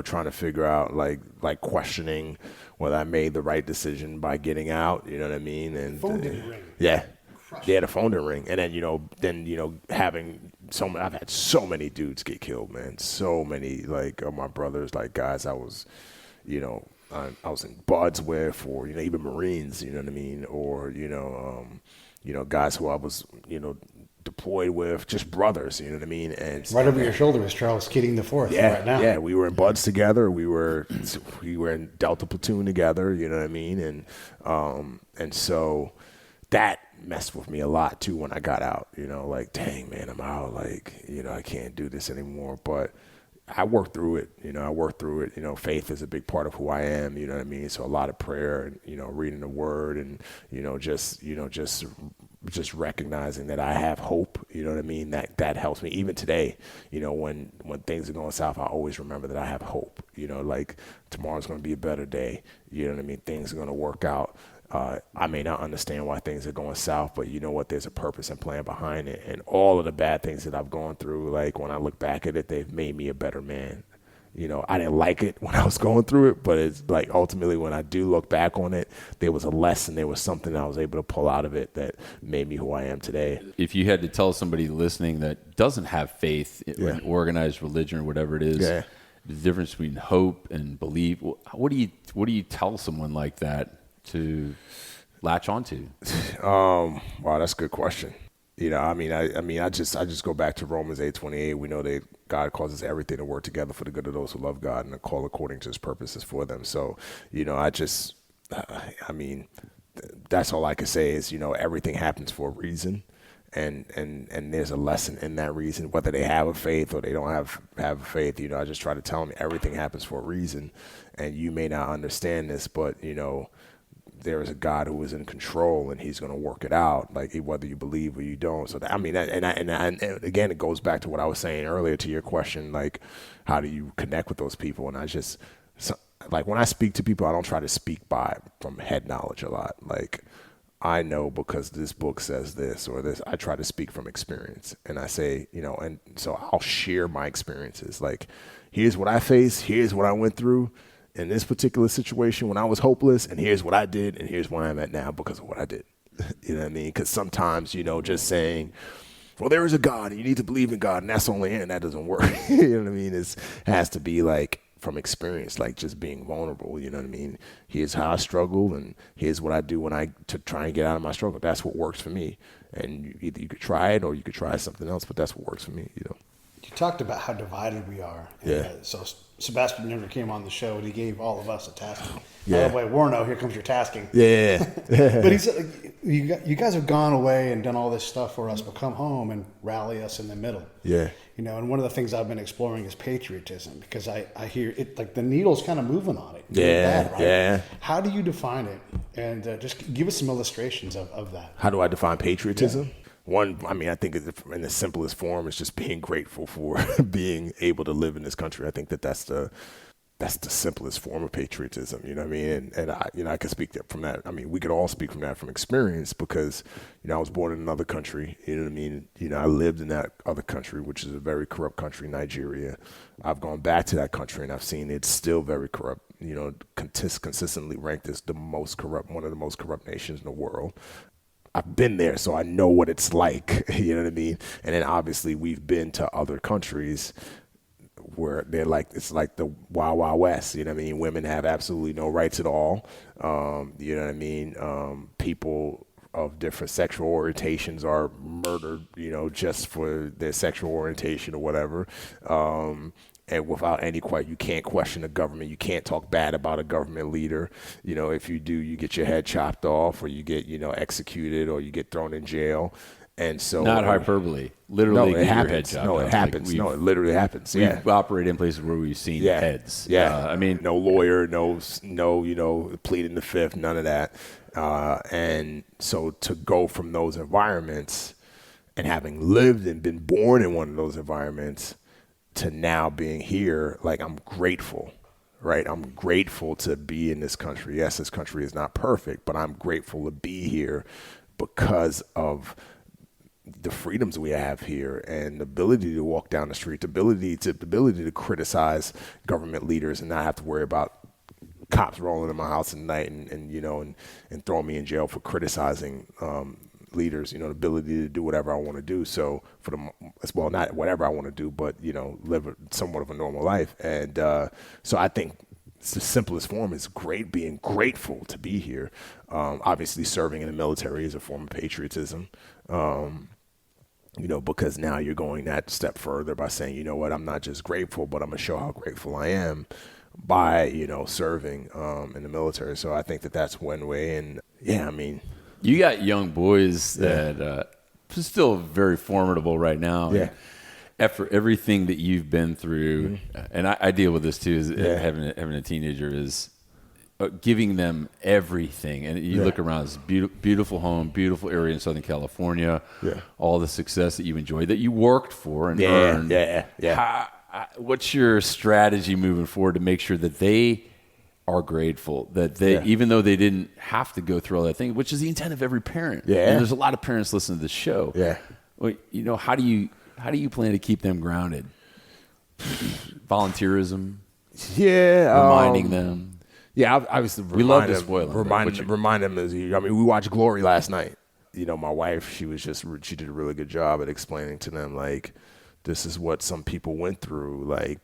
Trying to figure out like questioning whether I made the right decision by getting out. You know what I mean? And phone didn't ring. Yeah, the phone didn't ring, and then having I've had so many dudes get killed, man. So many, like my brothers, like guys I was. I was in buds with, or, even Marines, you know what I mean? Or, guys who I was, deployed with, just brothers, you know what I mean? And right over your shoulder is Charles Keating IV right now. Yeah, we were in buds together. We were in Delta platoon together, you know what I mean? And so that messed with me a lot too when I got out, like, dang, man, I'm out, like, I can't do this anymore. But I worked through it. Faith is a big part of who I am, you know what I mean? So a lot of prayer and, reading the word and, just recognizing that I have hope, you know what I mean? That helps me. Even today, when things are going south, I always remember that I have hope, like tomorrow's going to be a better day. You know what I mean? Things are going to work out. I may not understand why things are going south, but you know what? There's a purpose and plan behind it. And all of the bad things that I've gone through, like when I look back at it, they've made me a better man. I didn't like it when I was going through it, but it's like ultimately when I do look back on it, there was a lesson, there was something I was able to pull out of it that made me who I am today. If you had to tell somebody listening that doesn't have faith in organized religion or whatever it is, the difference between hope and belief, what do you tell someone like that to latch onto? Wow, that's a good question. I just go back to Romans 8:28. We know that God causes everything to work together for the good of those who love God and are called according to his purposes for them. So, that's all I can say is, everything happens for a reason. And there's a lesson in that reason, whether they have a faith or they don't have a faith. I just try to tell them everything happens for a reason. And you may not understand this, but, there is a God who is in control and he's going to work it out, like whether you believe or you don't. So and again, it goes back to what I was saying earlier to your question, like, how do you connect with those people? And like when I speak to people, I don't try to speak from head knowledge a lot. Like, I know because this book says this or this. I try to speak from experience, and I say, and so I'll share my experiences. Like, here's what I faced. Here's what I went through in this particular situation when I was hopeless, and here's what I did, and here's where I'm at now because of what I did. You know what I mean? Because sometimes, just saying, well, there is a God, and you need to believe in God, and that's the only end, that doesn't work. You know what I mean? It has to be like from experience, like just being vulnerable. You know what I mean? Here's how I struggle, and here's what I do to try and get out of my struggle. That's what works for me. And either you could try it or you could try something else, but that's what works for me. You talked about how divided we are. Yeah. So Sebastian Younger came on the show and he gave all of us a tasking. Yeah. By the way, Warno, here comes your tasking. Yeah. But he said, you guys have gone away and done all this stuff for us, but come home and rally us in the middle. Yeah. And one of the things I've been exploring is patriotism, because I hear it, like the needle's kind of moving on it. Yeah. Bad, right? Yeah. How do you define it? And just give us some illustrations of that. How do I define patriotism? I think in the simplest form is just being grateful for being able to live in this country. I think that's the simplest form of patriotism, you know what I mean? And I can speak from that. I mean, we could all speak from that from experience because, I was born in another country, you know what I mean? I lived in that other country, which is a very corrupt country, Nigeria. I've gone back to that country and I've seen it's still very corrupt, consistently ranked as one of the most corrupt nations in the world. I've been there, so I know what it's like, you know what I mean? And then obviously we've been to other countries where it's like the Wild Wild West, you know what I mean? Women have absolutely no rights at all. You know what I mean? People of different sexual orientations are murdered, just for their sexual orientation or whatever. And without any you can't question the government. You can't talk bad about a government leader. If you do, you get your head chopped off, or you get, executed, or you get thrown in jail. And so, not hyperbly, literally, no, get happens. your head chopped No, it off. happens. No, it literally happens. Yeah, we've operated in places where we've seen heads. Yeah, I mean, no lawyer, no, pleading the fifth, none of that. And so to go from those environments and having lived and been born in one of those environments to now being here, like, I'm grateful, right? I'm grateful to be in this country. Yes, this country is not perfect, but I'm grateful to be here because of the freedoms we have here and the ability to walk down the street, the ability to criticize government leaders and not have to worry about cops rolling in my house at night and throwing me in jail for criticizing leaders, the ability to do whatever I want to do. So not whatever I want to do, but, live somewhat of a normal life. And so I think the simplest form is being grateful to be here. Obviously serving in the military is a form of patriotism. Because now you're going that step further by saying, you know what, I'm not just grateful, but I'm going to show how grateful I am by, serving in the military. So I think that's one way. And yeah, I mean, you got young boys that are still very formidable right now. Yeah. After everything that you've been through, and I deal with this too, is having a teenager is giving them everything. And you look around, this beautiful home, beautiful area in Southern California, all the success that you enjoyed, that you worked for and earned. What's your strategy moving forward to make sure that they are grateful, that they, even though they didn't have to go through all that thing, which is the intent of every parent. Yeah. And there's a lot of parents listening to this show. Yeah. Well, how do you plan to keep them grounded? Volunteerism. Yeah. Reminding them. Yeah, obviously. We love to spoil them. Remind them we watched Glory last night. My wife, she did a really good job at explaining to them, like, this is what some people went through, like,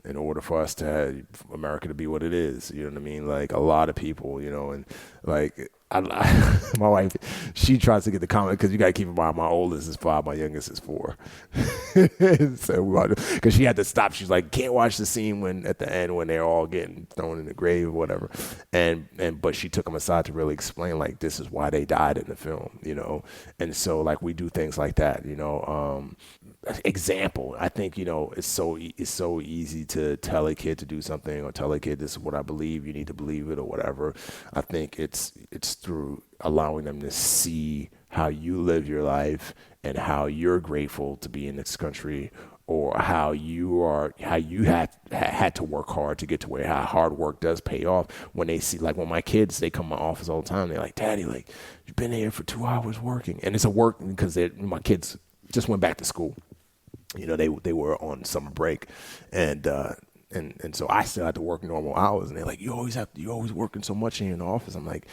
in order for us to have America to be what it is. You know what I mean? Like, a lot of people, and like, my wife, she tries to get the comment, because you got to keep in mind, my oldest is 5, my youngest is 4. So because she had to stop. She's like, can't watch the scene at the end when they're all getting thrown in the grave or whatever. But she took them aside to really explain, like, this is why they died in the film, And so, like, we do things like that, example. I think, it's so easy to tell a kid to do something, or tell a kid, this is what I believe, you need to believe it, or whatever. I think it's through allowing them to see how you live your life and how you're grateful to be in this country, or how you had to work hard to get to where, how hard work does pay off. When they see, like, when my kids, they come to my office all the time, they're like, Daddy, like, you've been here for 2 hours working. And it's a work, because my kids just went back to school. They were on summer break, and so I still had to work normal hours. And they're like, you always working so much in your office. I'm like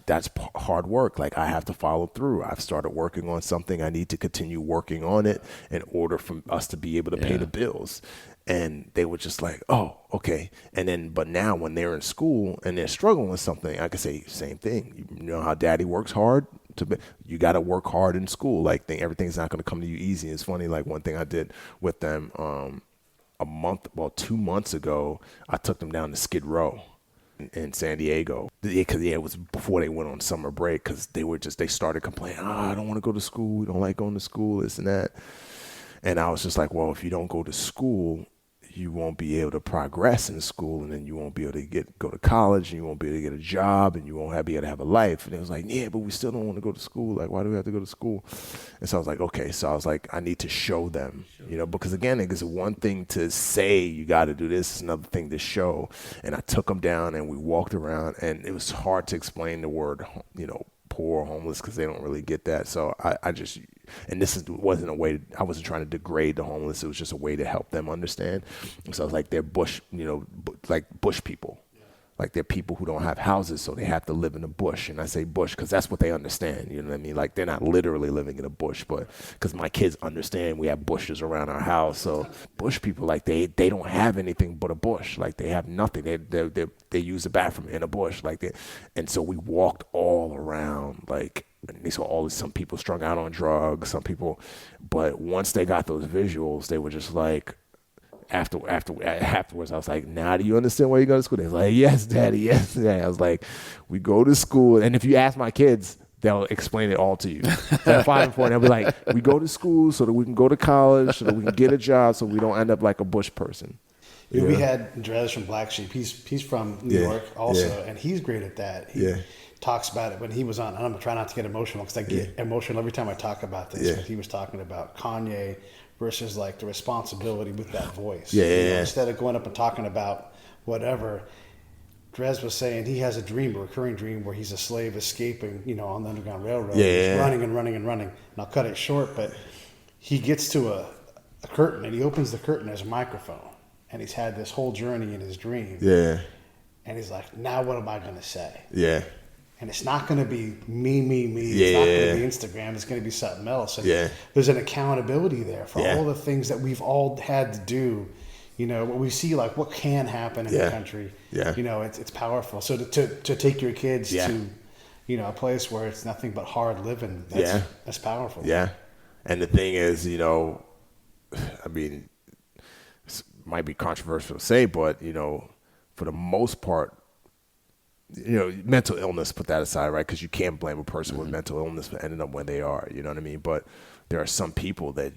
that's hard work. Like, I have to follow through. I've started working on something. I need to continue working on it in order for us to be able to pay the bills. And they were just like, oh, okay. But now when they're in school and they're struggling with something, I could say same thing. You know how Daddy works hard? You got to work hard in school. Like, everything's not going to come to you easy. It's funny, like, one thing I did with them 2 months ago, I took them down to Skid Row in San Diego. Because it was before they went on summer break, because they started complaining, I don't want to go to school. We don't like going to school, this and that. And I was just like, well, if you don't go to school, you won't be able to progress in school, and then you won't be able to go to college, and you won't be able to get a job, and you won't be able to have a life. And it was like, yeah, but we still don't want to go to school. Like, why do we have to go to school? And so I was like, okay. So I was like, I need to show them, because again, it's one thing to say you got to do this, it's another thing to show. And I took them down, and we walked around, and it was hard to explain the word, poor, homeless, because they don't really get that. So I just, and wasn't a way, I wasn't trying to degrade the homeless. It was just a way to help them understand. So I was like, they're bush, like bush people. Like they're people who don't have houses, so they have to live in the bush. And I say bush because that's what they understand. You know what I mean? Like they're not literally living in a bush, but because my kids understand we have bushes around our house. So bush people, like they don't have anything but a bush. Like they have nothing. They use the bathroom in a bush. And so we walked all around. Like they saw some people strung out on drugs, some people. But once they got those visuals, they were just like. Afterwards, I was like, now do you understand why you go to school? They was like, yes, Daddy, yes, Daddy. I was like, we go to school, and if you ask my kids, they'll explain it all to you. So at 5 and 4, they'll be like, we go to school so that we can go to college, so that we can get a job, so we don't end up like a bush person. Yeah. We had Dres from Black Sheep. He's from New York also, and he's great at that. He talks about it when he was on. I'm trying not to get emotional because I get emotional every time I talk about this. But he was talking about Kanye versus like the responsibility with that voice. Instead of going up and talking about whatever, Dres was saying he has a recurring dream where he's a slave escaping, on the Underground Railroad. He's running and running and running. And I'll cut it short, but he gets to a curtain and he opens the curtain. There's a microphone, and he's had this whole journey in his dream. And he's like, now what am I going to say? And it's not going to be me. It's not going to be Instagram. It's going to be something else. And there's an accountability there for all the things that we've all had to do. What we see, like what can happen in the country. It's powerful. So to take your kids to, a place where it's nothing but hard living, that's powerful. And the thing is, I mean, it might be controversial to say, but, for the most part, mental illness, put that aside, right? Because you can't blame a person with mental illness for ending up where they are, you know what I mean? But there are some people that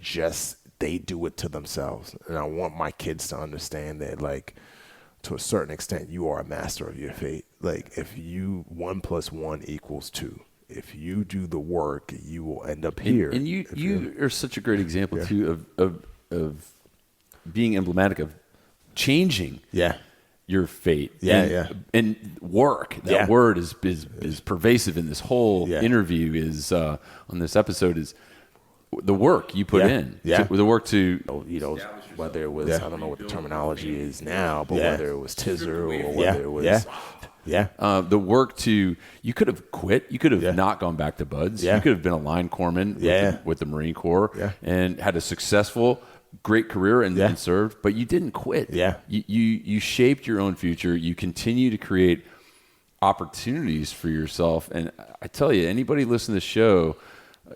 they do it to themselves. And I want my kids to understand that, like, to a certain extent, you are a master of your fate. Like, if 1 + 1 = 2, if you do the work, you will end up here. And you are such a great example, too, of being emblematic of changing your fate. And work. That word is pervasive in this whole interview. Is on this episode is the work you put in. The work to whether it was I don't know what the terminology is now, but whether it was Tizzer or whether it was the work to, you could have quit. You could have not gone back to Buds. You could have been a line corpsman with the Marine Corps and had a successful, great career and served, but you didn't quit. You shaped your own future. You continue to create opportunities for yourself. And I tell you, anybody listening to the show,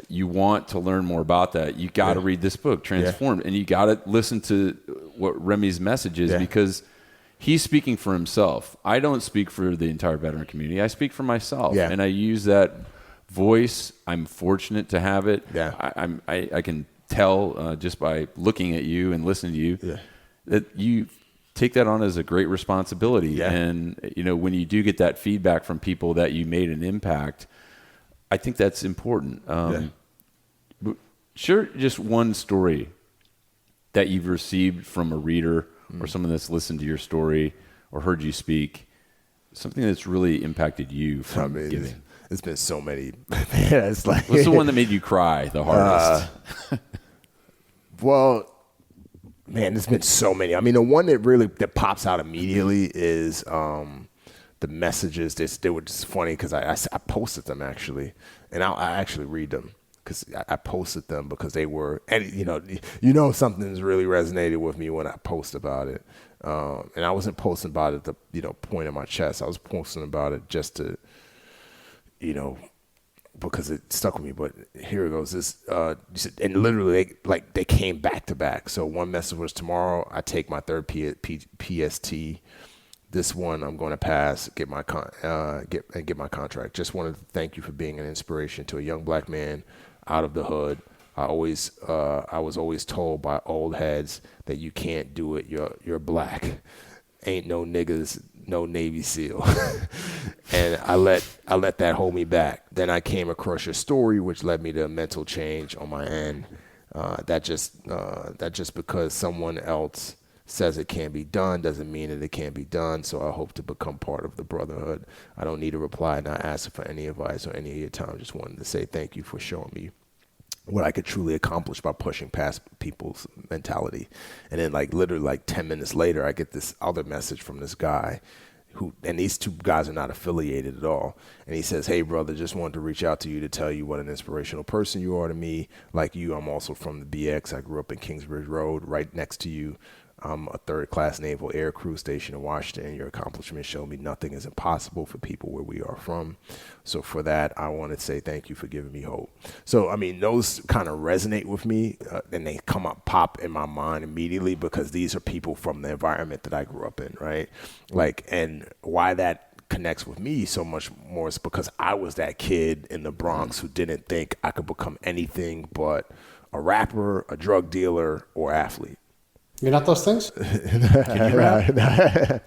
you want to learn more about that, you got to read this book, Transformed, and you got to listen to what Remi's message is because he's speaking for himself. I don't speak for the entire veteran community. I speak for myself, and I use that voice. I'm fortunate to have it. I can tell just by looking at you and listening to you that you take that on as a great responsibility. And when you do get that feedback from people that you made an impact, I think that's important. Share just one story that you've received from a reader or someone that's listened to your story or heard you speak, something that's really impacted you from giving. It's been so many. It's like, what's the one that made you cry the hardest? Well, man, there's been so many. I mean, the one that pops out immediately is the messages. They were just funny because I posted them actually, and I actually read them because I posted them because they were, and something's really resonated with me when I post about it. And I wasn't posting about it to point in my chest. I was posting about it just to, because it stuck with me. But here it goes. This and literally they came back to back. So one message was, tomorrow I take my third PST. This one I'm going to pass, get my contract. Just wanted to thank you for being an inspiration to a young black man out of the hood. I was always told by old heads that you can't do it. You're black. Ain't no niggas, no Navy SEAL. And I let that hold me back. Then I came across your story, which led me to a mental change on my end. That just because someone else says it can't be done doesn't mean that it can't be done. So I hope to become part of the brotherhood. I don't need a reply, not asking for any advice or any of your time. Just wanted to say thank you for showing me what I could truly accomplish by pushing past people's mentality. And then literally 10 minutes later, I get this other message from this guy and these two guys are not affiliated at all. And he says, "Hey brother, just wanted to reach out to you to tell you what an inspirational person you are to me. Like you, I'm also from the BX. I grew up in Kingsbridge Road, right next to you. I'm a third-class Naval Air Crew stationed in Washington. Your accomplishments show me nothing is impossible for people where we are from. So for that, I want to say thank you for giving me hope." So, I mean, those kind of resonate with me, and they pop in my mind immediately because these are people from the environment that I grew up in, right? And why that connects with me so much more is because I was that kid in the Bronx who didn't think I could become anything but a rapper, a drug dealer, or athlete. You're not those things? Can you rap?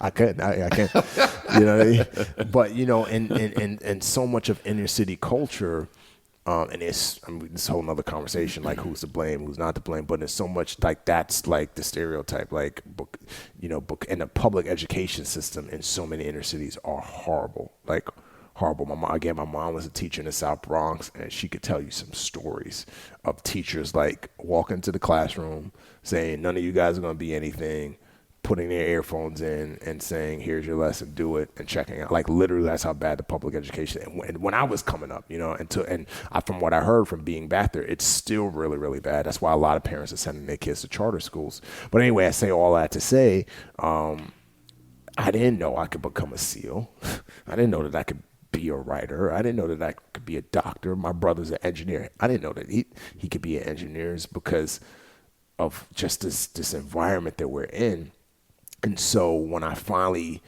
I can't. You know what I mean? But, and so much of inner city culture, and it's this whole nother conversation, who's to blame, who's not to blame, but there's so much that's the stereotype, book, and the public education system in so many inner cities are horrible, horrible. My mom was a teacher in the South Bronx, and she could tell you some stories of teachers walking to the classroom saying, "None of you guys are going to be anything," putting their earphones in and saying, "Here's your lesson, do it," and checking out. Literally, that's how bad the public education. And when I was coming up, from what I heard from being back there, it's still really, really bad. That's why a lot of parents are sending their kids to charter schools. But anyway, I say all that to say, I didn't know I could become a SEAL. I didn't know that I could be a writer. I didn't know that I could be a doctor. My brother's an engineer. I didn't know that he could be an engineer because of just this environment that we're in. And so when I finally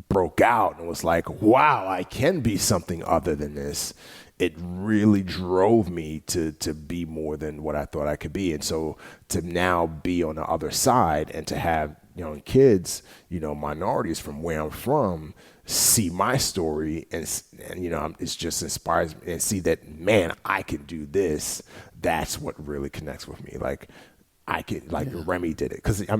broke out and was like, wow, I can be something other than this, it really drove me to be more than what I thought I could be. And so to now be on the other side and to have young kids, minorities from where I'm from, see my story and it's just inspires me and see that, man, I can do this. That's what really connects with me. I could Remi did it because I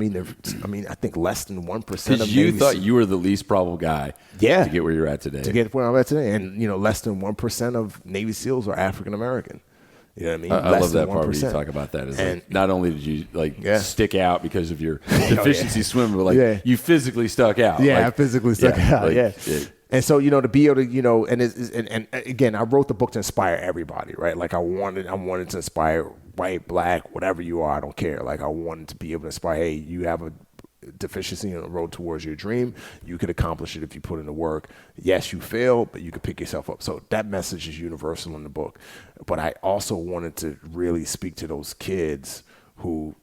think less than 1% of you thought you were the least probable guy to get where you're at today. To get where I'm at today, and less than 1% of Navy SEALs are African American. You know what I mean? I love that part where you talk about that. Is not only did you stick out because of your deficiency swimming, but you physically stuck out. Yeah, I physically stuck out. And so, to be able to, and again, I wrote the book to inspire everybody, right? I wanted to inspire white, black, whatever you are, I don't care. I wanted to be able to inspire, hey, you have a deficiency on the road towards your dream. You could accomplish it if you put in the work. Yes, you failed, but you could pick yourself up. So that message is universal in the book. But I also wanted to really speak to those kids who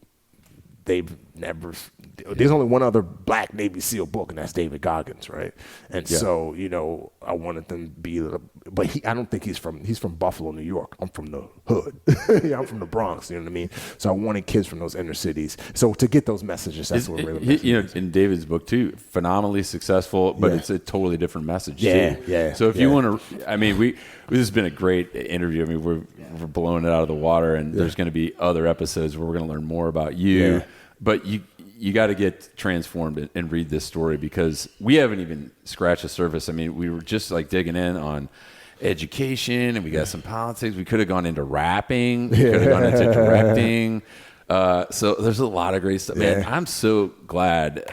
there's only one other black Navy SEAL book, and that's David Goggins, right? And so, I wanted them to be, but I don't think he's from Buffalo, New York. I'm from the hood. I'm from the Bronx, you know what I mean? So I wanted kids from those inner cities. So to get those messages, that's what really in David's book too, phenomenally successful, but it's a totally different message too. Yeah. So if you want to, this has been a great interview. We're blowing it out of the water, and there's going to be other episodes where we're going to learn more about you. Yeah. But you got to get transformed and read this story because we haven't even scratched the surface. We were just digging in on education, and we got some politics. We could have gone into rapping. We could have gone into directing. So there's a lot of great stuff. Man, I'm so glad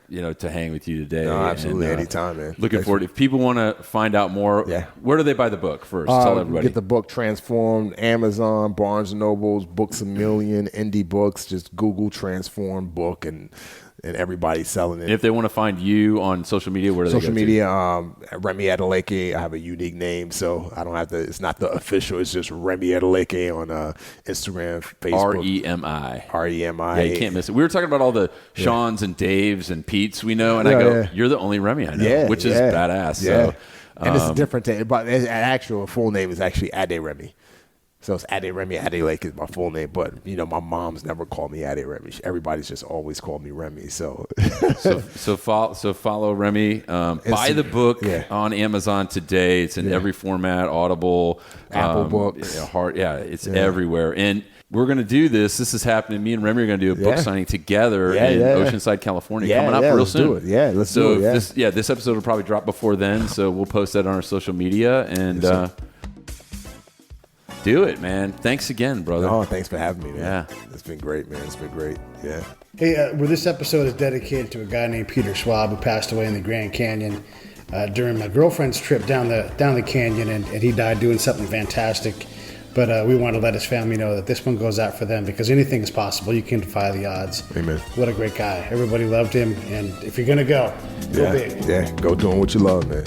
to hang with you today. No, absolutely. Anytime, man. Looking forward. If people want to find out more, where do they buy the book first? Tell everybody. Get the book Transformed, Amazon, Barnes & Nobles, Books A Million, Indie Books. Just Google Transformed book, and everybody's selling it. And if they want to find you on social media, where do they go to? Social media, Remi Adeleke. I have a unique name, so I don't have to. It's not the official. It's just Remi Adeleke on Instagram, Facebook. Remi. Yeah, you can't miss it. We were talking about all the Sean's and Dave's and Pete's we know, and I go, you're the only Remi I know, which is badass. Yeah. So, and it's different. But actual full name is actually Ade Remi. So it's Remi Adeleke is my full name, but my mom's never called me Remi. Everybody's just always called me Remi. So follow Remi. Buy the book on Amazon today. It's in every format: Audible, Apple Books, it's everywhere. And we're going to do this. This is happening. Me and Remi are going to do a book signing together in Oceanside, California, coming up real soon. Do it. Let's do it. This episode will probably drop before then, so we'll post that on our social media and. Do it, man. Thanks again, brother. Oh, thanks for having me, man. Yeah. It's been great, man. It's been great. Yeah. Hey, well, this episode is dedicated to a guy named Peter Schwab who passed away in the Grand Canyon during my girlfriend's trip down the canyon, and he died doing something fantastic. But we want to let his family know that this one goes out for them because anything is possible. You can defy the odds. Amen. What a great guy. Everybody loved him, and if you're going to go big. Yeah, go doing what you love, man.